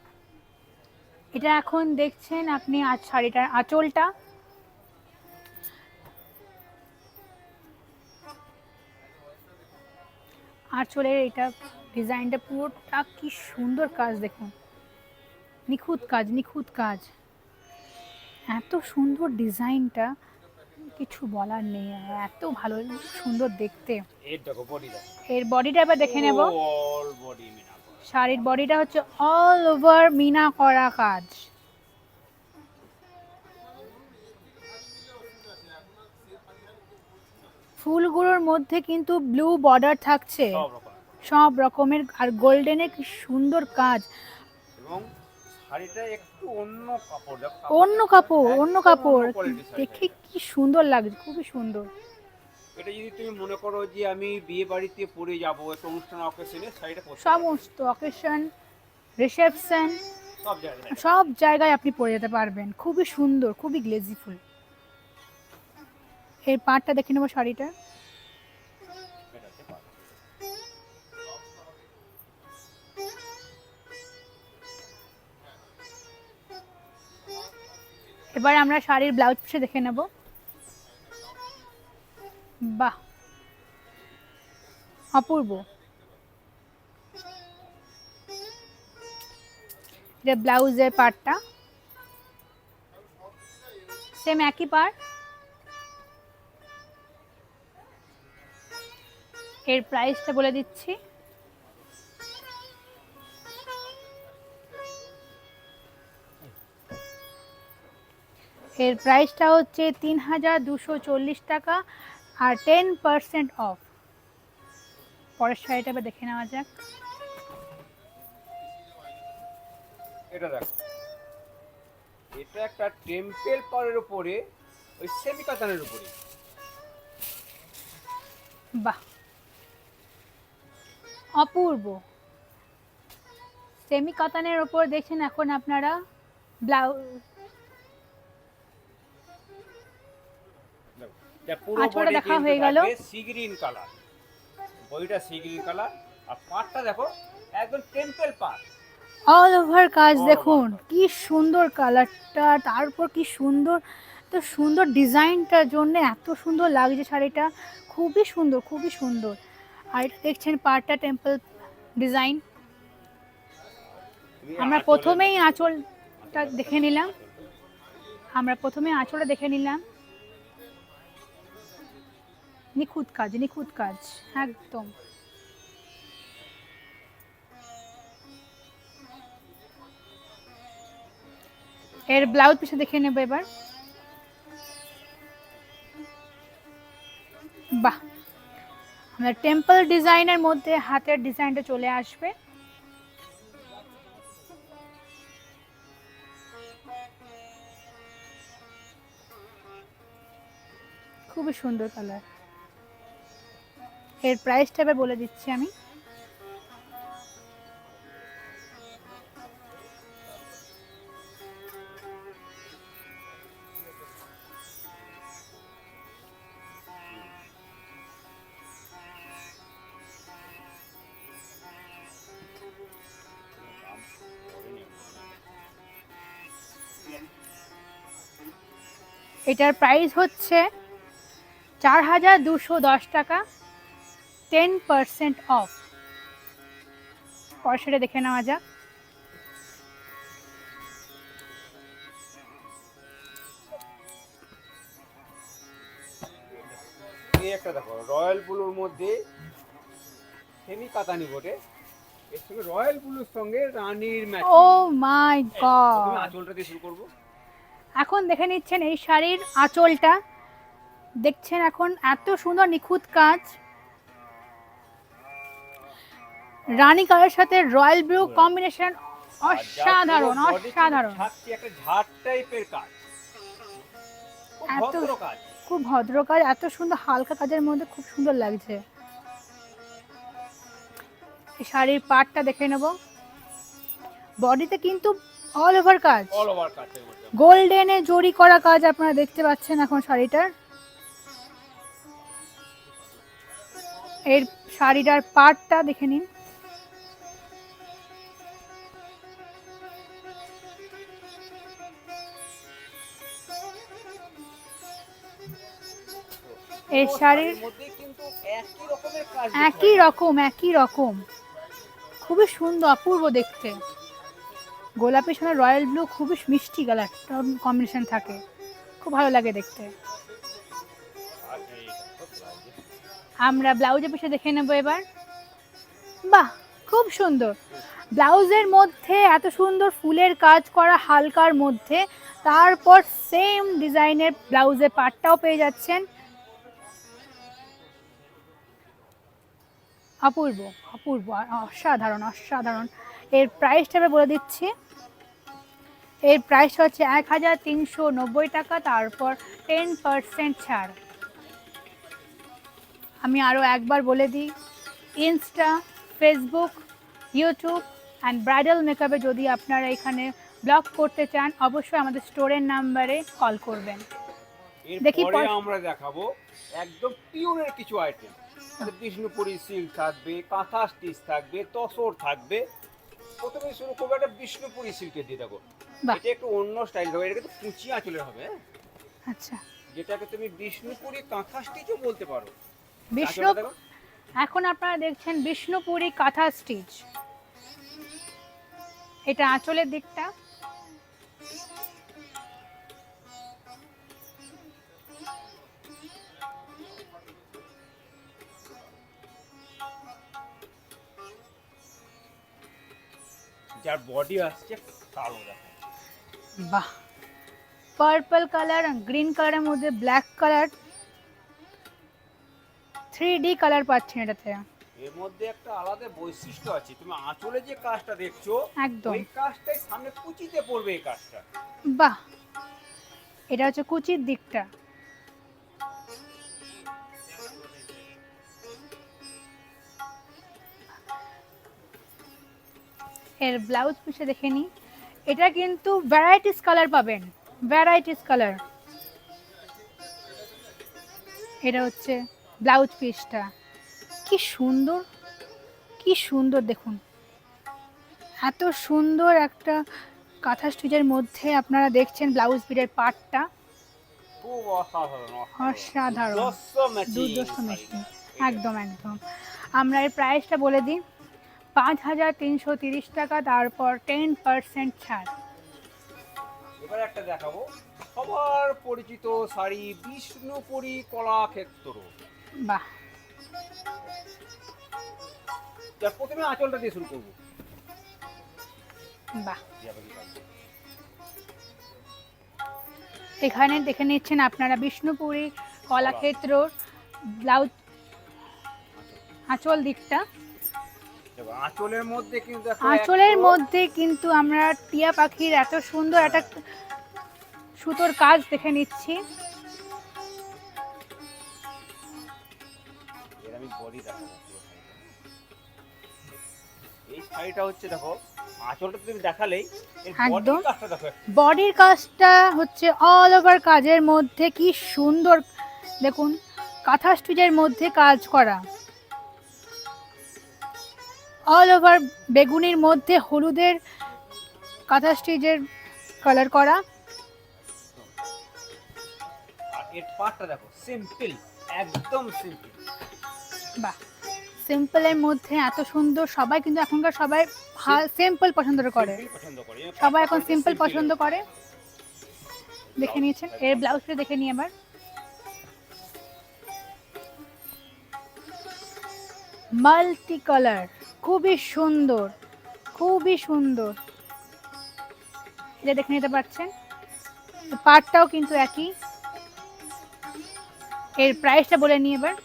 এটা এখন দেখছেন আপনি আজ শাড়িটার আঁচলটা, আঁচলের এটা ডিজাইনটা পুরোটা কি সুন্দর কাজ দেখুন, নিখুঁত কাজ, নিখুঁত কাজ, এত সুন্দর ডিজাইনটা, কিছু বলার নেই, এত ভালো সুন্দর দেখতে। এর দেখো বডি দেখো, এর বডিটা এবার দেখে নেব। অল বডি মিনা করা। শাড়ির বডিটা হচ্ছে অল ওভার মিনা করা কাজ। ফুলগুলোর মধ্যে কিন্তু ব্লু বর্ডার থাকছে সব রকম সব রকমের, আর গোল্ডেনের কি সুন্দর কাজ। এবং শাড়িটা একটু অন্য কাপড় দেখো, অন্য কাপড়, অন্য একদম কাপড়, quality শাড়ি দেখে এটা। কি সুন্দর লাগছে, খুবই সুন্দর। এটা যদি তুমি মনে করো যে আমি বিয়ে বাড়িতে পরে যাব, একটা অনুষ্ঠান অকেশনে শাড়িটা পরতে পারো। সমস্ত অকেশন, রিসেপশন, সব জায়গায় সব জায়গায় আপনি পরে যেতে পারবেন, খুবই সুন্দর, খুবই গ্লেজিফুল। এর পাড়টা দেখে নেবো শাড়িটা। এটা হচ্ছে পাড়। এবার আমরা শাড়ির ব্লাউজ পিসে দেখে নেব। বাহ, অপূর্ব। এটা ব্লাউজের পার্টটা, সেম একই পার্ট। এর প্রাইসটা বলে দিচ্ছি, এর প্রাইসটা হচ্ছে 3240 টাকা আর 10% অফ। পরের শাড়িটা এবার দেখে নেওয়া যাক। এটা দেখো, এটা একটা টেম্পল পাড়ের উপরে ওই সেমি কাতানের উপরে। বাহ, অপূর্ব। সেমি কাতানের ওপর দেখছেন এখন আপনারা ব্লাউজ, দেখো, এটা পুরো আঁচলটা বডি দেখা কিন্তু হয়ে গেল। থাকবে সি গ্রিন কালার, বডিটা সি গ্রিন কালার, আর পাড়টা দেখো একদম টেম্পল পাড়। অল ওভার কাজ All over দেখুন, কাজ। কি সুন্দর কালারটা, তারপর কি সুন্দর, তো সুন্দর ডিজাইনটার জন্য এত সুন্দর লাগছে শাড়িটা, খুবই সুন্দর, খুবই সুন্দর। আর এটা দেখছেন পাড়টা টেম্পল ডিজাইন। তুমি আমরা আঁচলের প্রথমেই মধ্যে- আঁচলটা দেখে নিলাম, আমরা প্রথমে আঁচলটা দেখে নিলাম, নিখুঁত কাজ, নিখুঁত কাজ একদম। এর ব্লাউজ পিসে দেখে নেবো এবার। বাহ, আমরা টেম্পল ডিজাইনের মধ্যে হাতের ডিজাইনটা চলে আসবে। খুবই সুন্দর কালার। এর প্রাইসটা এবার বলে দিচ্ছি আমি। এটার প্রাইস হচ্ছে 4210 টাকা, 10% অফ। পয়সাটা দেখে নেওয়া যাক। এই একটা দেখো রয়্যাল ব্লুর মধ্যে সেমি কাতানি বটে, এর সঙ্গে রয়্যাল ব্লুর সঙ্গে রানীর ম্যাচ। ও মাই গড! আঁচলটা দিয়ে শুরু করবো। এখন দেখে নিচ্ছেন এই শাড়ির আঁচলটা, দেখছেন এখন এত সুন্দর নিখুঁত কাজ, রানী কালারের সাথে রয়্যাল ব্লু কম্বিনেশন, অসাধারণ অসাধারণ। থাকছে একটা ঝাড় টাইপের কাজ, খুব এত ভদ্র কাজ। খুব ভদ্র কাজ, এত সুন্দর হালকা কাজের মধ্যে খুব সুন্দর লাগছে। এই শাড়ির পাড়টা দেখে নেব। বডিতে কিন্তু অল ওভার কাজ, অল ওভার কাজের মধ্যে গোল্ডেনে জরি করা কাজ আপনারা দেখতে পাচ্ছেন এখন শাড়িটার। এর শাড়িটার পাড়টা দেখে নিন। এই শাড়ির মধ্যে কিন্তু একই রকমের কাজ, একই রকম খুবই সুন্দর, অপূর্ব দেখতে। গোলাপির সঙ্গে রয়্যাল ব্লু খুবই মিষ্টি কালার কম্বিনেশন থাকে, খুব ভালো লাগে দেখতে। আমরা ব্লাউজের পিছে দেখে নেব এবার। বাহ, খুব সুন্দর। ব্লাউজের মধ্যে এত সুন্দর ফুলের কাজ করা হালকার মধ্যে, তারপর সেম ডিজাইনের ব্লাউজের পাটটাও পেয়ে যাচ্ছেন। অপূর্ব অপূর্ব, অসাধারণ অসাধারণ। এর প্রাইসটা আমি বলে দিচ্ছি। এর প্রাইস হচ্ছে 1390 টাকা, তারপর 10% ছাড়। আমি আরও একবার বলে দিই, Insta, Facebook, YouTube and bridal মেকআপে যদি আপনারা এখানে ব্লগ করতে চান, অবশ্যই আমাদের স্টোরের নাম্বারে কল করবেন। দেখি এরপরে আমরা দেখাবো একদম পিওরের কিছু আইটেম। বিষ্ণুপুরি সিল্ক থাকবে, কাঁথা স্টিচ থাকবে, তসর থাকবে। প্রথমে শুরু করবো একটা বিষ্ণুপুরি সিল্কের দিয়ে। দেখো এটা একটু অন্য স্টাইল হবে, এটা কিন্তু কুচি আঁচলের হবে। আচ্ছা, যেটাকে তুমি বিষ্ণুপুরি কাঁথা স্টিচও বলতে পারো। বিষ্ণু, এখন আপনারা দেখছেন বিষ্ণুপুরি কাঁথা স্টিচ। এটা আঁচলের দিকটা। যার বডি আসছে কালো, দেখো বাহ, পার্পল কালার, গ্রিন কালারের মধ্যে ব্ল্যাক কালার, 3D কালার পাচ্ছেন এটাতে। এর মধ্যে একটা আলাদা বৈশিষ্ট্য আছে। তুমি আঁচলে যে কাজটা দেখছো, একদম ওই কাজটাই সামনে কুচিতে পড়বে এই কাজটা। বাহ, এটা হচ্ছে কুচির দিকটা। এর ব্লাউজ পিসে দেখে নিই। এটা কিন্তু ভ্যারাইটিস কালার পাবেন, ভ্যারাইটিস কালার। এটা হচ্ছে ব্লাউজ পিসটা, কি সুন্দর কি সুন্দর দেখুন। এত সুন্দর একটা কাঁথা স্টিচের মধ্যে আপনারা দেখছেন ব্লাউজ পিসের পার্টটা, খুব অসাধারণ অসাধারণ, দুর্ধর্ষ মিষ্টি। একদম একদম। আমরা এর প্রাইসটা বলে দিই, 5330 টাকা, তারপর 10% ছাড়। এবার একটা দেখাবো সবার পরিচিত শাড়ি, বিষ্ণুপুরি কলাক্ষেত্র। বাহ, যার প্রথমে আঁচলটা দিয়ে শুরু করবো। বাহ, এখানে দেখে নিচ্ছেন আপনারা বিষ্ণুপুরি কলাক্ষেত্র ব্লাউজ আঁচল দিকটা। আঁচলের মধ্যে কিন্তু আঁচলের মধ্যে কিন্তু আমরা টিয়া পাখির এত সুন্দর একটা সুতোর কাজ দেখে নিচ্ছি। আমি আমি বডি দেখাবো পুরো শাড়িটা। এই শাড়িটা হচ্ছে দেখো আঁচলটা তুমি দেখালেই এর একদম। বডির কাজটা দেখো একটু। বডির কাজটা হচ্ছে অল ওভার কাজের মধ্যে কি সুন্দর, দেখুন কাঁথা স্টিচের মধ্যে কাজ করা, অল ওভার বেগুনির মধ্যে হলুদের কাঁথা স্টিচের কালার করা। আর এর পাটটা দেখো সিম্পল, একদম সিম্পল। বাহ, সিম্পলের মধ্যে এত সুন্দর, সবাই কিন্তু এখনকার সবাই সিম্পল পছন্দ করে, পছন্দ করে সবাই এখন সিম্পল পছন্দ করে। দেখে নিয়েছেন, এর ব্লাউজটা দেখে নিয়ে এবার। মাল্টি কালার, খুবই সুন্দর, খুবই সুন্দর। এটা দেখে নিতে পারছেন, পাটটাও কিন্তু একই। এর প্রাইসটা বলে নিই এবার।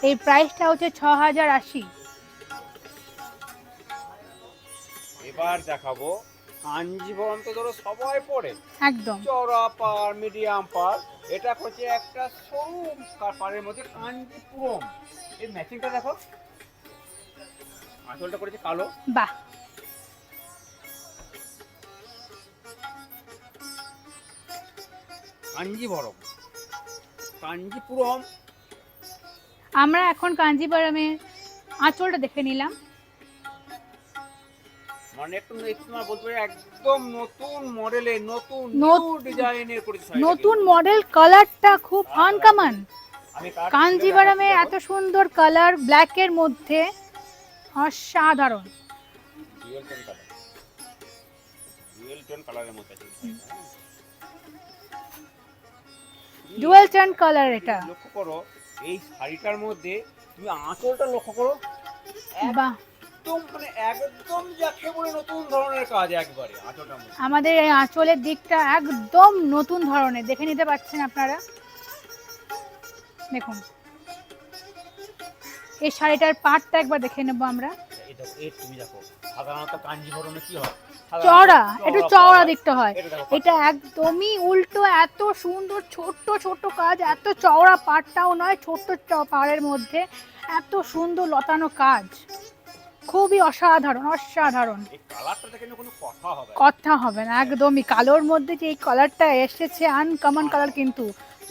এই প্রাইসটা হচ্ছে 6080। এবার দেখাবো কাঞ্জিভরম, তো ধরো সবাই পরে, একদম চওড়া পার, মিডিয়াম পার, এটা হচ্ছে একটা সরু পাড়ের মধ্যে কাঞ্জিপুরম। এই ম্যাচিংটা দেখো, আঁচলটা করেছে কালো। বাহ, কাঞ্জিভরম, কাঞ্জিপুরম। আমরা এখন কাঞ্জিপুরমের আঁচলটা দেখে নিলাম। মানে একটু তোমার বলতে পারি একদম নতুন মডেলে, নতুন ডিজাইনের করেছে শাড়িটা নতুন কিন্তু। মডেল, কালারটা খুব আনকমন। আমি কার কাঞ্জিভারমে এত সুন্দর কালার, ব্ল্যাকের মধ্যে অসাধারণ। Dual tone colour, dual tone কালারের মধ্যে আছে শাড়িটা, হ্যাঁ। ডুয়েল টোন কালার এটা। লক্ষ্য করো এই শাড়িটার মধ্যে তুমি আঁচলটা লক্ষ্য করো, বাহ, একদম মানে একদম যাকে বলে নতুন ধরনের কাজ একবারে আঁচলটার মধ্যে। আমাদের এই আঁচলের দিকটা একদম নতুন ধরনের, দেখে নিতে পাচ্ছেন আপনারা। দেখুন এই শাড়িটার পাটটা একবার দেখে নেবো আমরা। এই দেখো, এই তুমি দেখো সাধারণত কাঞ্জিভরমে কি হয়, চওড়া, একটু চওড়া দিকটা হয়, এটা দেখো এটা একদমই উল্টো। এত সুন্দর ছোট্ট ছোট্ট কাজ, এত চওড়া পাটটাও নয়, ছোট্ট পাড়ের মধ্যে এত সুন্দর লতানো কাজ, খুবই অসাধারণ, অসাধারণ। এই কালারটা দেখে কোনো কথা হবে না। কথা হবে না, একদমই। কালোর মধ্যে যে এই কালারটা এসেছে, আনকমন কালার, কিন্তু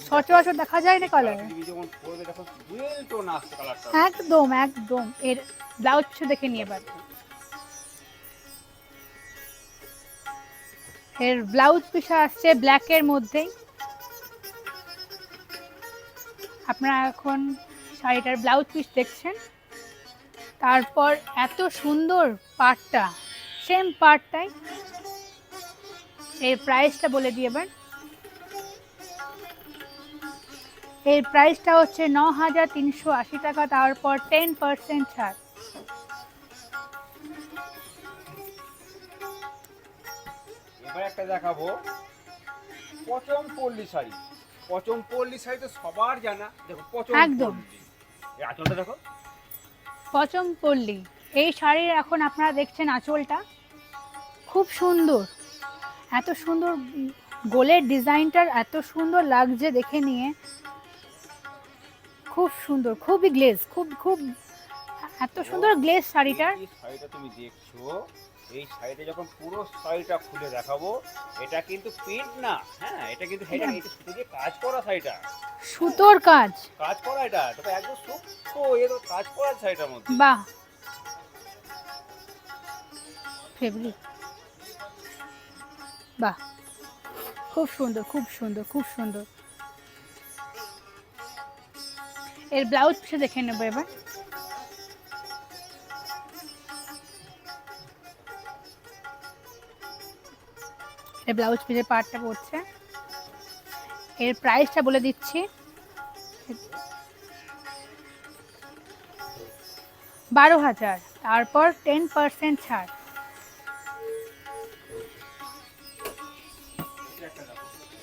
সচরাচর দেখা যায় না কালার। তুমি যখন পরবে দেখো ডুয়েল টোন আসছে কালারটা। একদম একদম। এর ব্লাউজ পিছু দেখে নিয়ে এবার। এর ব্লাউজ পিস আসছে ব্ল্যাকের মধ্যেই। আপনারা এখন শাড়িটার ব্লাউজ পিস দেখছেন। তারপর এত সুন্দর পাটটা, সেম পাটটাই। এর প্রাইসটা বলে দিই এবার। এর প্রাইসটা হচ্ছে 9380 টাকা, তারপর 10% ছাড়। এবার একটা দেখাবো পচমপল্লী শাড়ি। পচমপল্লী শাড়ি তো সবার জানা, দেখো একদম। পচমপল্লী। এই আঁচলটা দেখো, পচমপল্লী। এই শাড়ির এখন আপনারা দেখছেন আঁচলটা খুব সুন্দর, এত সুন্দর গোলের ডিজাইনটার এত সুন্দর লাগছে দেখে নিয়ে, খুব সুন্দর, খুবই গ্লেজ, খুব খুব এত সুন্দর গ্লেজ শাড়িটার। এই শাড়িটা তুমি দেখছো, এই শাড়িটা যখন পুরো শাড়িটা খুলে দেখাবো, এটা কিন্তু প্রিন্ট না, হ্যাঁ এটা কিন্তু এটা সুতো দিয়ে কাজ করা শাড়িটা, সুতোর কাজ। কাজ করা এটা তবে একদম সূক্ষ্ম এর কাজ করা শাড়িটার মধ্যে। বাহ, ফেব্রিক, বাহ, খুব সুন্দর, খুব সুন্দর, খুব সুন্দর। এর ব্লাউজ পিসে দেখে নেবো এবার। এর ব্লাউজ পিসের পার্টটা পড়ছে। এর প্রাইসটা বলে দিচ্ছি, 12,000, তারপর 10% ছাড়।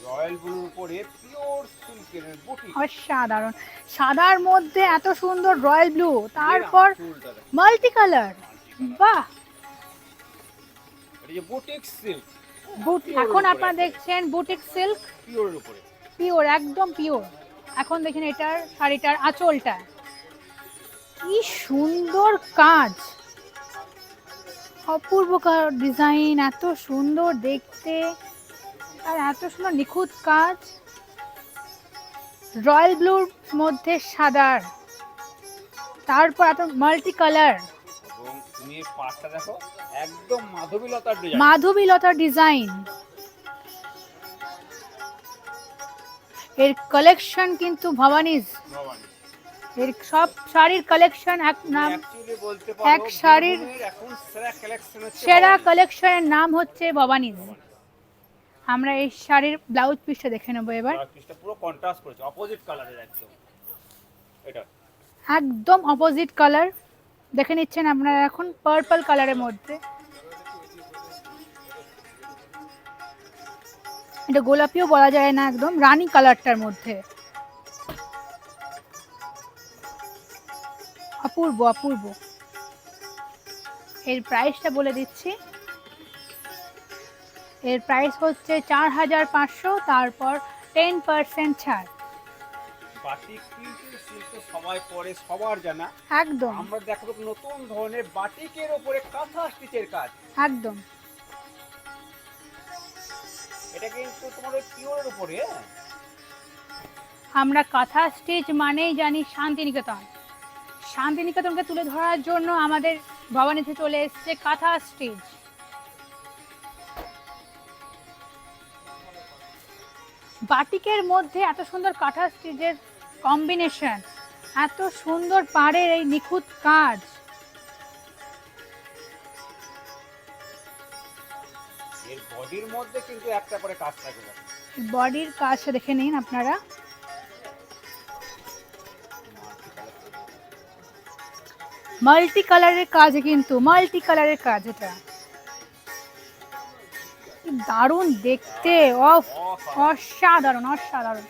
রয়্যাল ব্লুর উপরে পিওর সিল্কের বুটি, অসাধারণ। সাদার মধ্যে এত সুন্দর রয়্যাল ব্লু, তারপর মাল্টি কালার। বাহ, এটা যে বুটিক সিল্ক, এখন আপনারা দেখছেন বুটিক সিল্ক, পিওরের উপরে। পিওর, একদম পিওর। এখন দেখেন এটার শাড়িটার আঁচলটা কি সুন্দর কাজ, অপূর্ব ডিজাইন, এত সুন্দর দেখতে আর এত সুন্দর নিখুঁত কাজ। রয়্যাল ব্লুর মধ্যে সাদার, তারপর এত মাল্টি কালার, এবং তুমি এই পাটটা দেখো, একদম মাধবীলতার ডিজাইন। মাধবীলতার ডিজাইন। এর কালেকশন কিন্তু ভবানীজ, এর সব শাড়ির কালেকশন এক নাম, অ্যাকচুয়ালি বলতে এক পারো শাড়ির বীরভূমের এখন সেরা কালেকশন হচ্ছে সেরা ভবানী। কালেকশনের নাম হচ্ছে ভবানীজ। আমরা এই শাড়ির ব্লাউজ পিসটা দেখে নেবো এবার। ব্লাউজ পিসটা পুরো কন্ট্রাস্ট করেছে, অপোজিট কালারের একদম। এটা একদম অপোজিট কালার দেখে নিচ্ছেন আপনারা এখন, পার্পল কালারের মধ্যে। এটা গোলাপিও বলা যায় না, একদম রানী কালারটার মধ্যে। অপূর্ব অপূর্ব। এর প্রাইসটা বলে দিচ্ছি, এর প্রাইস হচ্ছে 4500, তারপর 10% ছাড়। বাটিক প্রিন্টের সিল্ক তো সবাই পরে, সবার জানা। একদম আমরা দেখাবো নতুন ধরনের বাটিকের উপরে কাঁথা স্টিচের কাজ। একদম। এটা কিন্তু তোমার ওই পিওরের উপরে। আমরা কাঁথা স্টিচ মানেই জানি শান্তিনিকেতন। শান্তিনিকেতনকে তুলে ধরার জন্য আমাদের ভবানীতে চলে এসেছে কাঁথা স্টিচ। বাটিকের মধ্যে এত সুন্দর কাঁথা স্টিচের কম্বিনেশন, এত সুন্দর পাড়ের এই নিখুঁত কাজ। এর বডির মধ্যে কিন্তু একটা করে কাজ থাকবে। বডির কাজটা দেখে নিন আপনারা। মাল্টি কালারের কাজ, কিন্তু মাল্টি কালারের কাজ, এটা কি দারুণ দেখতে, অসাধারণ অসাধারণ।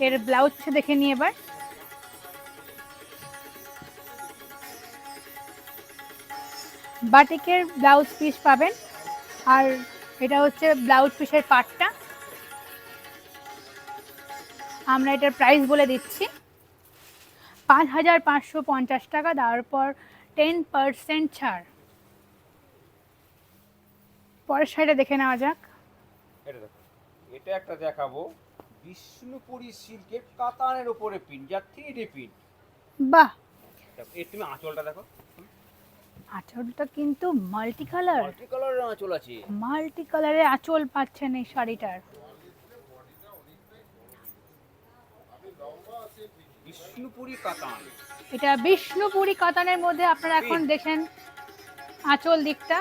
এর ব্লাউজ দেখে নিই এবার। বাটিকের ব্লাউজ পিস পাবেন, আর এটা হচ্ছে ব্লাউজ পিসের পাটটা। আমরা এটার প্রাইস বলে দিচ্ছি 5550 টাকা, তারপর 10% ছাড়। পরের শাড়িটা দেখে নেওয়া যাক। এটা দেখো, এটা একটা দেখাবো বিষ্ণুপুরি সিল্কের কাতানের উপরে প্রিন্ট, যা 3D প্রিন্ট। বাহ, এর তুমি আঁচলটা দেখো, আঁচলটা কিন্তু মাল্টি কালার, মাল্টি কালারের আঁচল আছে। মাল্টি কালারের আঁচল পাচ্ছেন এই শাড়িটার। বিষ্ণুপুরি কাতান, এটা বিষ্ণুপুরি কাতানের মধ্যে আপনারা এখন দেখেন আঁচল দিকটা।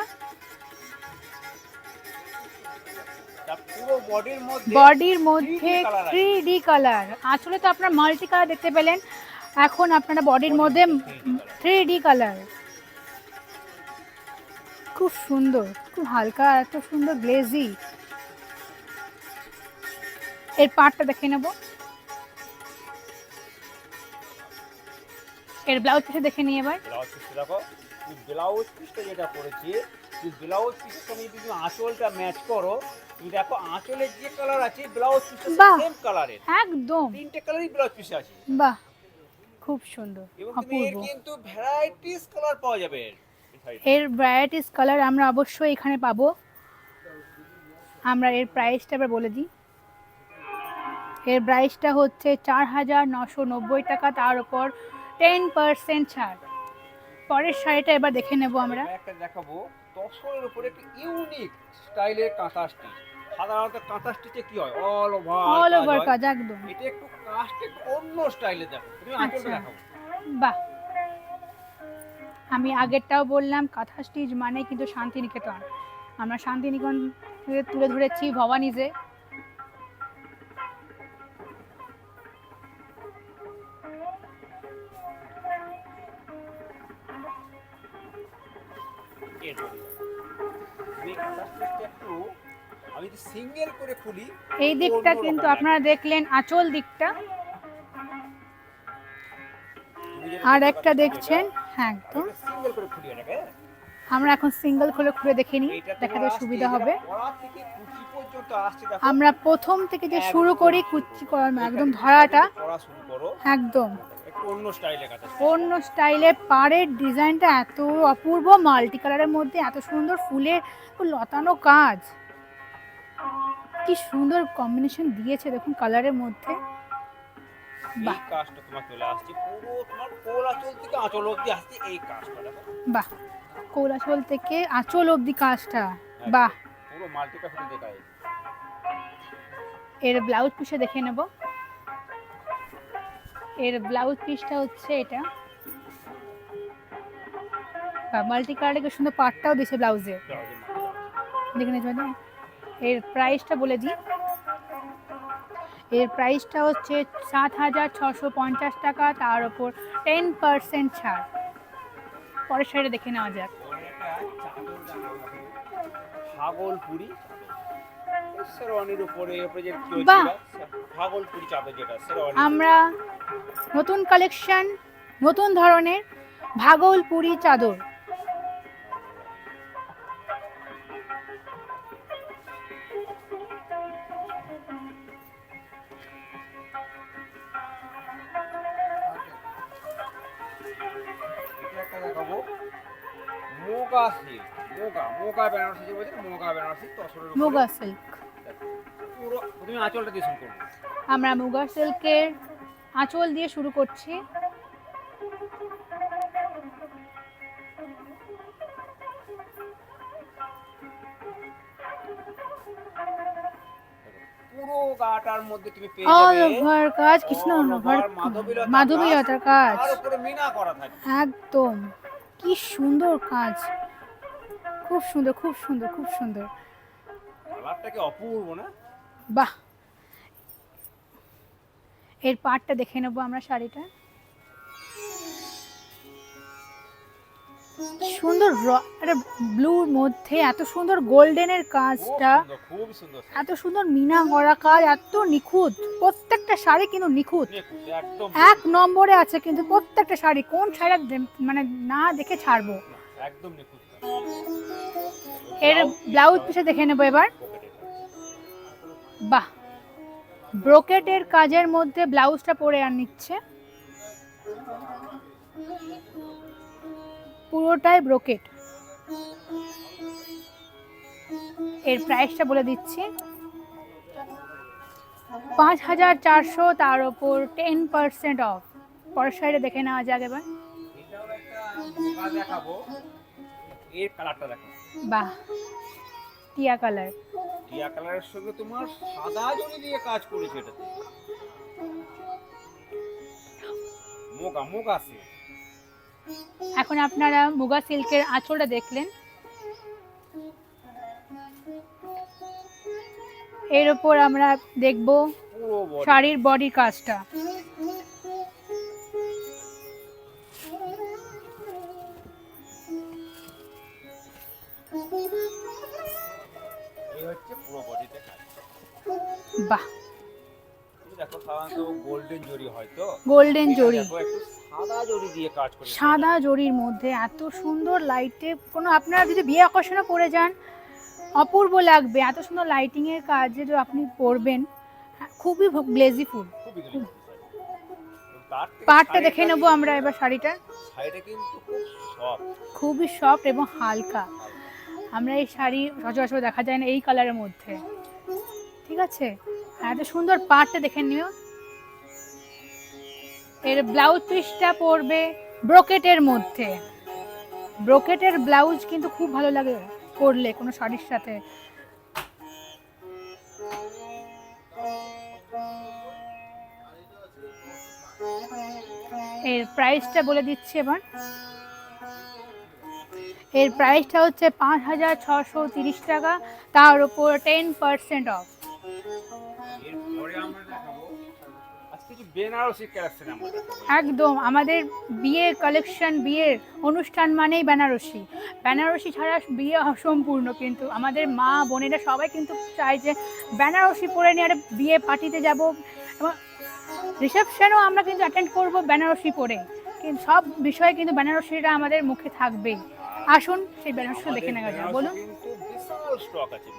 তার পুরো বডির মধ্যে বডির মধ্যে 3D কালার আছে। 3D কালার, আঁচলে তো আপনারা মাল্টি কালার দেখতে পেলেন, এখন আপনারা বডির মধ্যে 3D কালার। খুব সুন্দর, খুব হালকা, এত সুন্দর গ্লেজি। এর পার্টটা দেখে নেব। এর ব্লাউজ পিসে দেখে নিই এবার। ব্লাউজ পিসটা দেখো, এই ব্লাউজ পিসটা যেটা করেছে, এই ব্লাউজ পিসের সঙ্গে যদি তুমি আঁচলটা ম্যাচ করো, তুমি দেখো আঁচলের যে কালার আছে ব্লাউজ পিসের বাহ। সেম কালারের, একদম, তিনটে কালারই ব্লাউজ পিসে আছে। বাহ, খুব সুন্দর, এবং তুমি এর অপূর্ব। কিন্তু ভ্যারাইটিস কালার পাওয়া যাবে এর। এর ভ্যারাইটিস কালার আমরা অবশ্যই এখানে পাবো। আমরা এর প্রাইসটা এবার বলে দিই। এর প্রাইসটা হচ্ছে 4990 টাকা, তার উপর 10% ছাড়। পরের শাড়িটা এবার দেখে নেব আমরা। এবার একটা দেখাবো তসরের উপরে একটা ইউনিক স্টাইলের কাঁথা স্টিচ। সাধারণত কাঁথা স্টিচে কি হয়, অল অল ওভার ওভার কাজ, একদম। এটা একটু কাস্টে অন্য স্টাইলে দেখো, তুমি আঁচলটা আচ্ছা, দেখাবো। বাহ। আমি আগেরটাও বললাম কাঁথা স্টিচ মানে কিন্তু শান্তিনিকেতন। আমরা শান্তিনিকেতন থেকে তুলে ধরেছি ভবানীজে। আমি যদি সিঙ্গেল করে খুলি, এই দিকটা কিন্তু আপনারা দেখলেন আঁচল দিকটা, আর একটা দেখছেন। হ্যাঁ, একদম সিঙ্গেল করে খুলি এটাকে। আমরা এখন সিঙ্গেল খুলে খুলে দেখে নিই, এইটা দেখাতে তোমার সুবিধা আসছে, হবে। এটা পরা থেকে কুচি পর্যন্ত আসছে দেখো। আমরা প্রথম থেকে যে শুরু একদম। করি কুচি করানো, একদম এখানে ধরাটা পরা শুরু করো, একদম একটু অন্য স্টাইলে কাটা। অন্য স্টাইলে। পাড়ের ডিজাইনটা এত অপূর্ব, মাল্টি কালারের মধ্যে এত সুন্দর ফুলের লতানো কাজ, কি সুন্দর কম্বিনেশন দিয়েছে দেখুন কালারের মধ্যে। বাহ এই কাজটা তোমার চলে আসছে পুরো তোমার কোল আঁচল থেকে আঁচল অবধি আসছে এই কাজটা দেখো। বাহ, কোলাচল থেকে আঁচল অবধি কাজটা, বাহ। পুরো মাল্টিটা ফুটে দেখা যায়। এর ব্লাউজ পিসে দেখে নেব। এর ব্লাউজ পিসটা হচ্ছে এটা, মাল্টি কালারে কি সুন্দর পাটটাও দিয়েছে ব্লাউজে, দেখে নিতে পারেন। এর প্রাইসটা বলে দিই, এর প্রাইসটা হচ্ছে ৭,৬৫০ টাকা, তার উপর 10% ছাড়। পরের সাইডে দেখে নেওয়া যাক। ভাগলপুরি শেরওয়ানির উপরে যে বাহ। ভাগলপুরি চাদর যেটা শেরওয়ানি। আমরা নতুন কালেকশন, নতুন ধরনের ভাগলপুরি চাদর। এটা একটা দেখাবো মোগা সিল্ক, মোগা বেনারসি, যে বলছে মোগা বেনারসি তসরের উপরে মুগা সিল্ক। পুরো তুমি আঁচলটা দিয়ে শুরু করবে। আমরা মুগা সিল্কের আঁচল দিয়ে শুরু করছি। পুরো গাটার মধ্যে তুমি পেয়ে অল যাবে ওভার কাজ, কৃষ্ণ all over মাধবীলতার কাজ, তার উপরে মিনা করা থাকে। একদম কি সুন্দর কাজ, খুব সুন্দর খুব সুন্দর খুব সুন্দর। কালারটা কি অপূর্ব না? বাহ, এর পাটটা দেখে নেবো আমরা শাড়িটা। সুন্দর ব্লুর মধ্যে এত সুন্দর গোল্ডেনের কাজটা, খুব সুন্দর এত সুন্দর মিনা করা কাজ, এত নিখুঁত। প্রত্যেকটা শাড়ি কিন্তু নিখুঁত, একদম এক নম্বরে আছে কিন্তু প্রত্যেকটা শাড়ি। কোন শাড়িটা মানে না দেখে ছাড়বো। একদম নিখুঁত। এর ব্লাউজ পিসে দেখে নেবো এবার। বাহ, ব্রোকেটের কাজের মধ্যে ব্লাউজটা পরে আর নিচ্ছে, পুরোটাই ব্রোকেট। এর প্রাইসটা বলে দিচ্ছি ৫,৪০০, তার উপর 10% অফ। পরের সাইডে দেখে নেওয়া যাক এবার। এটাও একটা মোগা দেখাবো, এর কালারটা দেখো। বাহ, টিয়া কালার। টিয়া কালারের সঙ্গে তোমার সাদা জরি দিয়ে কাজ করেছে এটাতে। মোগা সিল্ক। এখন আপনারা মুগা সিল্কের আঁচলটা দেখলেন, এর উপর আমরা দেখব পুরো বডি শাড়ির বডি কাজটা। এই হচ্ছে পুরো বডিতে কাজ। বাহ, তুমি দেখো সাধারণত গোল্ডেন জরি হয় তো, গোল্ডেন জরি, দেখো একটু সাদা জরি দিয়ে কাজ করেছে। সাদা জরির মধ্যে এত সুন্দর লাইটে কোনো, আপনারা যদি বিয়ে আকর্ষণে পরে যান অপূর্ব লাগবে। এত সুন্দর লাইটিং এর কাজ যে আপনি পরবেন, খুবই গ্লেজিফুল। খুবই সুন্দর। তার থেকে পাটটা দেখে নেবো আমরা এবার শাড়িটা। শাড়িটা কিন্তু খুব সফট, খুবই সফট এবং হালকা। আমরা এই শাড়ি সচরাচর দেখা যায় না এই কালারের মধ্যে, ঠিক আছে। এত সুন্দর পাটটা দেখে নিও। এর ব্লাউজ পিসটা পরবে ব্রোকেটের মধ্যে। ব্রোকেটের ব্লাউজ কিন্তু খুব ভালো লাগে পরলে কোনো শাড়ির সাথে। এর প্রাইসটা বলে দিচ্ছি এবার। এর প্রাইসটা হচ্ছে ৫,৬৩০ টাকা, তার উপর 10% অফ। এরপরে আমরা দেখাবো আজকে কিছু বেনারসি কালেকশন আমরা দেখাবো। একদম আমাদের বিয়ের কালেকশন, বিয়ের অনুষ্ঠান মানেই বেনারসি। বেনারসি ছাড়া বিয়ে অসম্পূর্ণ, কিন্তু আমাদের মা বোনেরা সবাই কিন্তু চায় যে বেনারসি পরে নিয়ে একটা বিয়ে পার্টিতে যাব, এবং রিসেপশনও আমরা কিন্তু অ্যাটেন্ড করব বেনারসি পরে। কিন্তু সব বিষয়ে কিন্তু বেনারসিটা আমাদের মুখে থাকবেই। আসুন সেই বেনারসিটা দেখে নেওয়া যাক, বলুন। কিন্তু বিশাল স্টক আছে।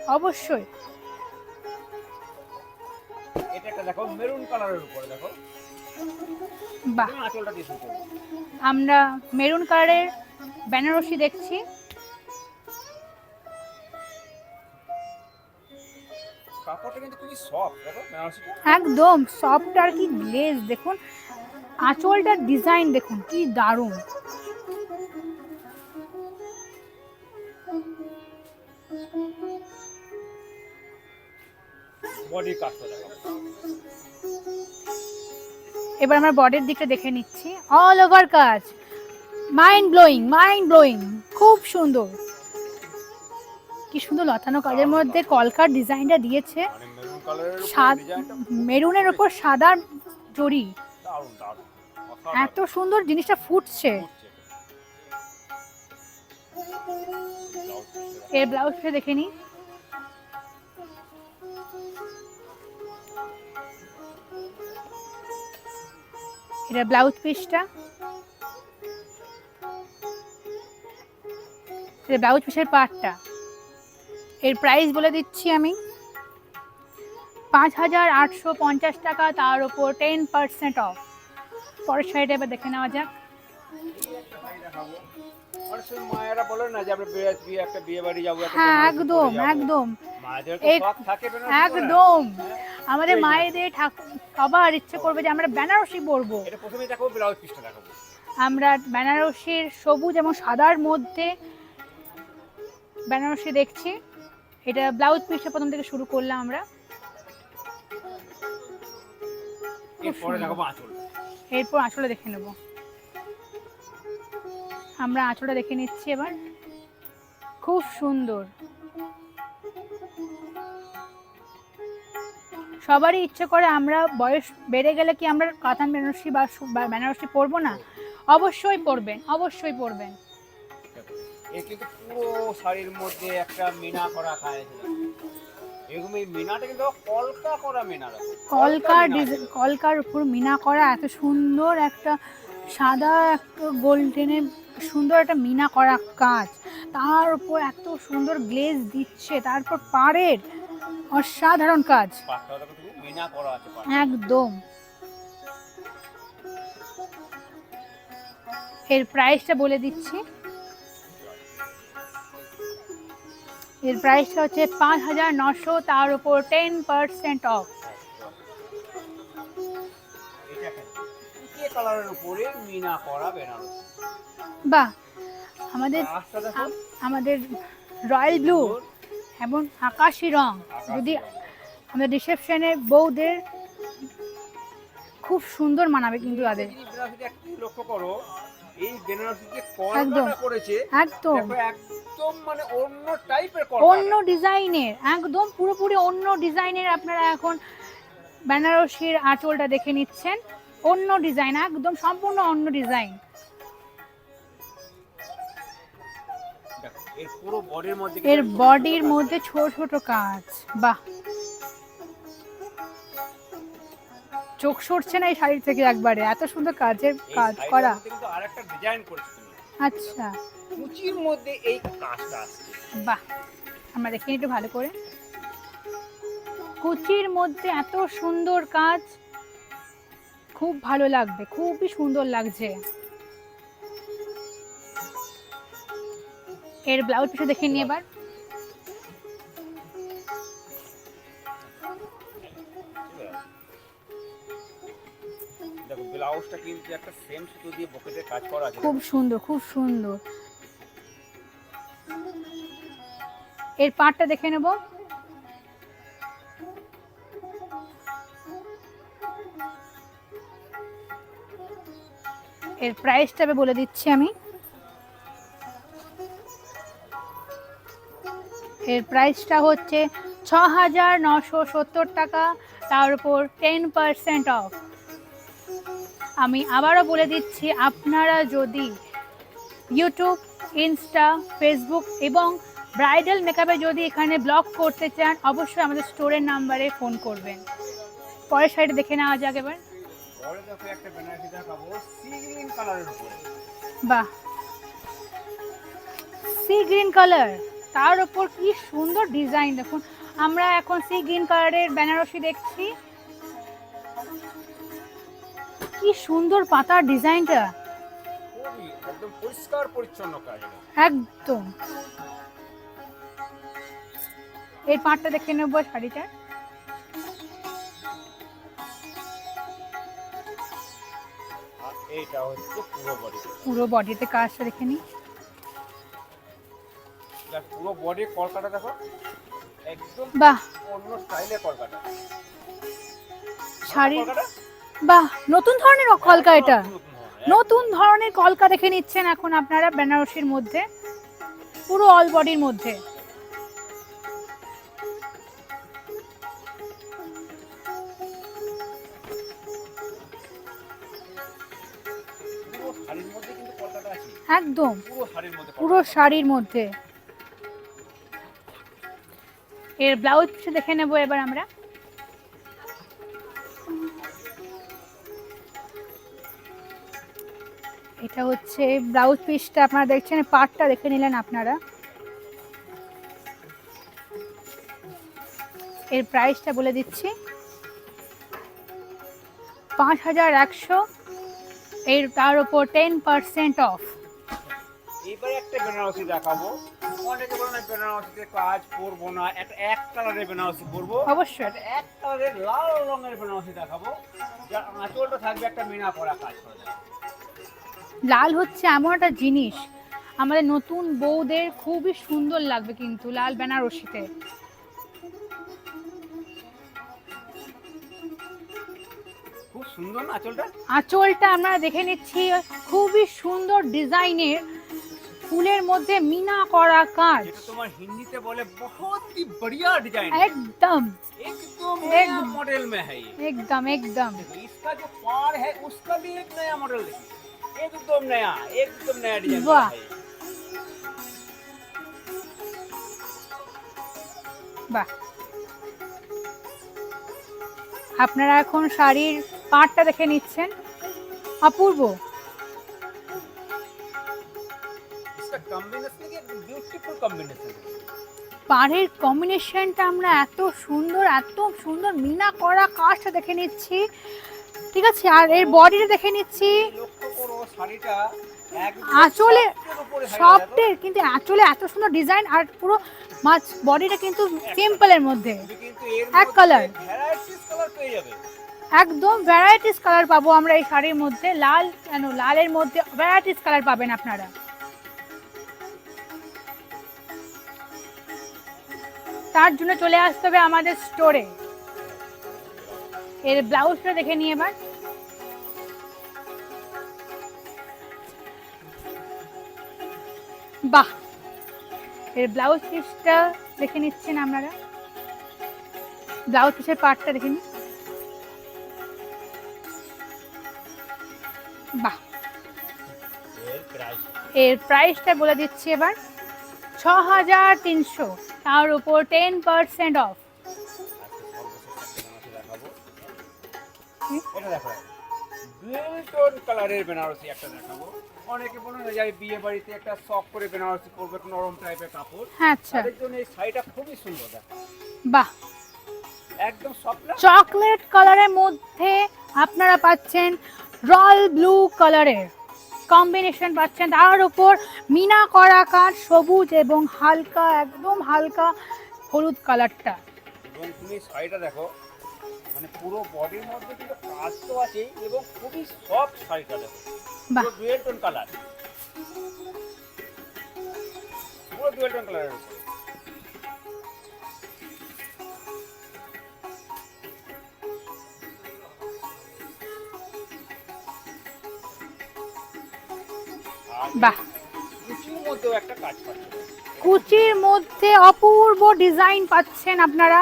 অবশ্যই। এটা একটা দেখো মেরুন কালারের উপরে, দেখো বাহ, তুমি আঁচলটা দিয়ে শুরু করো। আমরা মেরুন কালারের বেনারসি দেখছি। কাপড়টা কিন্তু খুবই সফট, দেখো বেনারসিটা। একদম সফট আর কি গ্লেজ দেখুন, আঁচলটার ডিজাইন দেখুন কি দারুণ। বডির কাজটা দেখো। এবার আমরা বডির দিকটা দেখে নিচ্ছি, অল ওভার কাজ, মাইন্ড ব্লোয়িং, মাইন্ড ব্লোয়িং, খুব সুন্দর। কি সুন্দর লতানো কাজের মধ্যে কলকার ডিজাইনটা দিয়েছে, মানে মেরুন কালারের উপরে সাদ ডিজাইনটা মেরুনের ওপর সাদা জরি, দারুণ দারুণ, এত সুন্দর জিনিসটা ফুটছে। এর ব্লাউজটা দেখে নিই। এটা ব্লাউজ পিসটা, এটা ব্লাউজ পিসের পার্টটা। এর প্রাইস বলে দিচ্ছি আমি, 5,850 টাকা, তার উপর 10% অফ। পরের সাইডে এবার দেখে নেওয়া যাক। আর সেই মায়েরা বলে না যে আমরা একটা বিয়ে বাড়ি যাবো, একটা হ্যাঁ বেনারসি পরে একদম যাবো। একদম মায়েদের তো এক- শখ থাকে বেনারসি পরার। একদম হ্যাঁ, আমাদের এই যে। মায়েদের সবার ইচ্ছে করবে যে আমরা বেনারসি পরবো। এটা প্রথমেই দেখাবো, ব্লাউজ পিসটা দেখাবো। আমরা বেনারসির সবুজ এবং সাদার মধ্যে বেনারসি দেখছি। এটা ব্লাউজ পিসটা প্রথম থেকে শুরু করলাম আমরা। এরপরে দেখাবো আঁচল। এরপর আঁচলটা দেখে নেব। আমরা আঁচলটা দেখে নিচ্ছি এবার, খুব সুন্দর। সবারই ইচ্ছে করে আমরা বয়স বেড়ে গেলে কি আমরা কাতান বেনারসি বা বেনারসি পরবো না? অবশ্যই পরবেন, অবশ্যই পরবেন। এ কিন্তু পুরো শাড়ির মধ্যে একটা মিনা করা কাজ আছে। এরকম এই মিনাটা কিন্তু কলকা করা মিনা, দেখো কলকার ডিজাইন, কলকার উপর মিনা করা, এত সুন্দর একটা সাদা একটা গোল্ডেনের সুন্দর একটা মিনা করা কাজ, তার উপর এত সুন্দর গ্লেজ দিচ্ছে, তারপর পাড়ের অসাধারণ কাজ, পাটটা দেখো তুমি, মিনা করা আছে পাটটা। একদম। এর প্রাইসটা বলে দিচ্ছি, এর প্রাইসটা হচ্ছে 5,900, তার উপর 10% অফ। এটা একটা পিকে কালারের উপরে মিনা করা বেনারসি। বাহ, আমাদের কাজটা দেখো, আমাদের রয়্যাল ব্লু এবং আকাশি রং, আকাশি যদি রং। আমাদের রিসেপশনে বউদের খুব সুন্দর মানাবে কিন্তু তাদের। এই বেনারসিটা একটু লক্ষ্য করো, এই বেনারসিতে একদম। কলকাটা করেছে, একদম দেখো একদম মানে অন্য টাইপের কলকা। অন্য ডিজাইনের, একদম পুরোপুরি অন্য ডিজাইনের। আপনারা এখন বেনারসির আঁচলটা দেখে নিচ্ছেন, অন্য ডিজাইন, একদম সম্পূর্ণ অন্য ডিজাইন। দেখো এর পুরো বডির মধ্যে এর বডির মধ্যে ছোট ছোট কাজ, বাহ, চোখ সরছে না এই শাড়ি থেকে একবারে, এত সুন্দর কাজের কাজ করা। কিন্তু আরেকটা ডিজাইন করেছে তুমি, আচ্ছা, কুচির মধ্যে এই কাজটা আসছে। বাহ, আমরা দেখি একটু ভালো করে। কুচির মধ্যে এত সুন্দর কাজ, খুব ভালো লাগবে, খুবই সুন্দর লাগছে। এর ব্লাউজ পিসে দেখে নিয়ে এবার। দেখো ব্লাউজটা কিন্তু একটা সেম সুতো দিয়ে বকেটের কাজ করা আছে। খুব সুন্দর, খুব সুন্দর। এর পাটটা দেখে নেব। এর প্রাইসটা বলে দিচ্ছি আমি, এর প্রাইসটা হচ্ছে 6,970 টাকা, তার উপর 10% অফ। আমি আবারও বলে দিচ্ছি, আপনারা যদি ইউটিউব, ইনস্টা, ফেসবুক এবং ব্রাইডাল মেকআপে যদি এখানে ব্লগ করতে চান, অবশ্যই আমাদের স্টোরের নাম্বারে ফোন করবেন। পরের সাইডে দেখে নেওয়া যাক এবার। পরে দেখো একটা বেনারসি দেখাবো সি গ্রিন কালারের উপরে। বাহ, সি গ্রিন কালার, তার উপর কি সুন্দর ডিজাইন দেখুন। আমরা এখন সি গ্রিন কালারের বেনারসি দেখছি, কি সুন্দর পাতার ডিজাইনটা, খুবই একদম পরিষ্কার পরিচ্ছন্ন কাজ এটা। একদম। এই পাটটা দেখে নেব শাড়িটা। আর এইটা হচ্ছে পুরো বডি, পুরো বডিতে কাজটা দেখে নিই। পুরো বডি কলকাটা দেখো, একদম বাহ, অন্য স্টাইলে কলকাটা শাড়ি কলকাটা। বাহ, নতুন ধরনের কলকা, এটা নতুন ধরনের, নতুন ধরনের কলকা দেখে নিচ্ছেন এখন আপনারা বেনারসির মধ্যে, পুরো অল বডির মধ্যে। পুরো শাড়ির মধ্যে কিন্তু কলকাটা আছে, একদম পুরো শাড়ির মধ্যে পুরো শাড়ির মধ্যে। এর ব্লাউজ পিস দেখে নেব এবার আমরা। এটা হচ্ছে ব্লাউজ পিসটা, আপনারা দেখছেন, পাটটা দেখে নিলেন আপনারা। এর প্রাইসটা বলে দিচ্ছি, 5100। এর তার উপর 10% অফ। এবার একটা বেনারসি দেখাবো। অনেকে বলেন না বেনারসিতে কাজ করবো না, একটা এক কালারের বেনারসি করবো। অবশ্যই। একটা এক কালারের লাল রঙের বেনারসি দেখাবো, যার আঁচলটা থাকবে একটা মিনা করা কাজ করা যাবে। লাল হচ্ছে এমন একটা জিনিস, আমাদের নতুন বউদের খুবই সুন্দর লাগবে কিন্তু লাল বেনারসিতে। খুব সুন্দর না আঁচলটা? আঁচলটা আমরা দেখে নিচ্ছি, খুবই সুন্দর ডিজাইনের, ফুলের মধ্যে মিনা করা কাজ, যেটা তোমার হিন্দিতে বলে बहुत ही बढ़िया डिजाइन है, একদম एकदम नया एकदम। मॉडल में है ये। একদম একদম। इसका जो पार है उसका भी एक नया मॉडल देखिए, एकदम नया डिजाइन वाह। है ये। বাহ, আপনারা এখন শাড়ির পাড়টা দেখে নিচ্ছেন, অপূর্ব। इसका कॉम्बिनेशन देखिए, ब्यूटीफुल कॉम्बिनेशन है। পাড়ের কম্বিনেশনটা আমরা এত সুন্দর মিনা করা কাজটা দেখে নিচ্ছি, ঠিক আছে। আর এর বডিটা দেখে নিচ্ছি, লক্ষ্য করো শাড়িটা একদম আঁচলে সফটের উপরে শাড়িটা দেখো। সফটের, কিন্তু আঁচলে এত সুন্দর ডিজাইন, আর পুরো মাছ বডিটা কিন্তু সিম্পলের মধ্যে, তুমি কিন্তু এর এক কালার, ভ্যারাইটিস কালার পেয়ে যাবে। একদম ভ্যারাইটিস কালার পাবো আমরা এই শাড়ির মধ্যে। লাল কেন, লালের মধ্যে ভ্যারাইটিস কালার পাবেন আপনারা। তার জন্য চলে আসতে হবে আমাদের স্টোরে। এর ব্লাউজটা দেখে নিয়ে এবার। বাহ, এর ব্লাউজ পিসটা দেখে নিচ্ছেন আপনারা, ব্লাউজ পিসের পার্টটা দেখে নিন। বাহ, এর প্রাইস এর প্রাইসটা বলে দিচ্ছি এবার, 6300, তার উপর 10% অফ। দেখাবো। এটা দেখো, ডুয়েল টোন কালারের বেনারসি একটা দেখাবো। অনেকে বলেন যে আমি বিয়ে বাড়িতে একটা সফট করে বেনারসি করবো, একটু নরম টাইপের কাপড়, হ্যাঁ, আচ্ছা। তাদের জন্য এই শাড়িটা খুবই সুন্দর দেখো, বাহ, একদম সফট না? চকলেট কালারের মধ্যে আপনারা পাচ্ছেন রয়্যাল ব্লু কালারের কম্বিনেশন পাচ্ছেন, তার উপর মিনা করা কাজ সবুজ এবং হালকা, একদম হালকা হলুদ কালারটা। এবং তুমি শাড়িটা দেখো, মানে পুরো বডির মধ্যে কিন্তু কাজ তো আছে এবং খুবই সফট শাড়িটা দেখো। বাহ, পুরো ডুয়েল টোন কালার, পুরো ডুয়েল টোন কালারের উপরে। আর বাহ, কুচির মধ্যেও একটা কাজ পাচ্ছে। কুচির মধ্যে অপূর্ব ডিজাইন পাচ্ছেন আপনারা।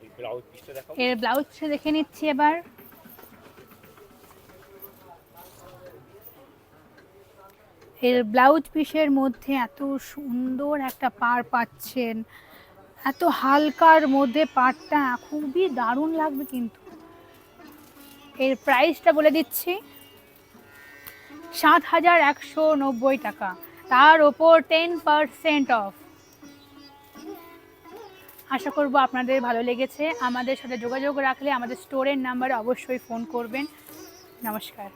এই ব্লাউজ পিসটা দেখো, এর ব্লাউজটা দেখে নিচ্ছি এবার। এর ব্লাউজ পিসের মধ্যে এত সুন্দর একটা পাড় পাচ্ছেন, এত হালকার মধ্যে পাড়টা খুবই দারুণ লাগবে কিন্তু। এর প্রাইসটা বলে দিচ্ছি, 7,190 টাকা, তার ওপর 10% অফ। আশা করব আপনাদের ভালো লেগেছে। আমাদের সাথে যোগাযোগ রাখলে আমাদের স্টোরের নাম্বারে অবশ্যই ফোন করবেন। নমস্কার।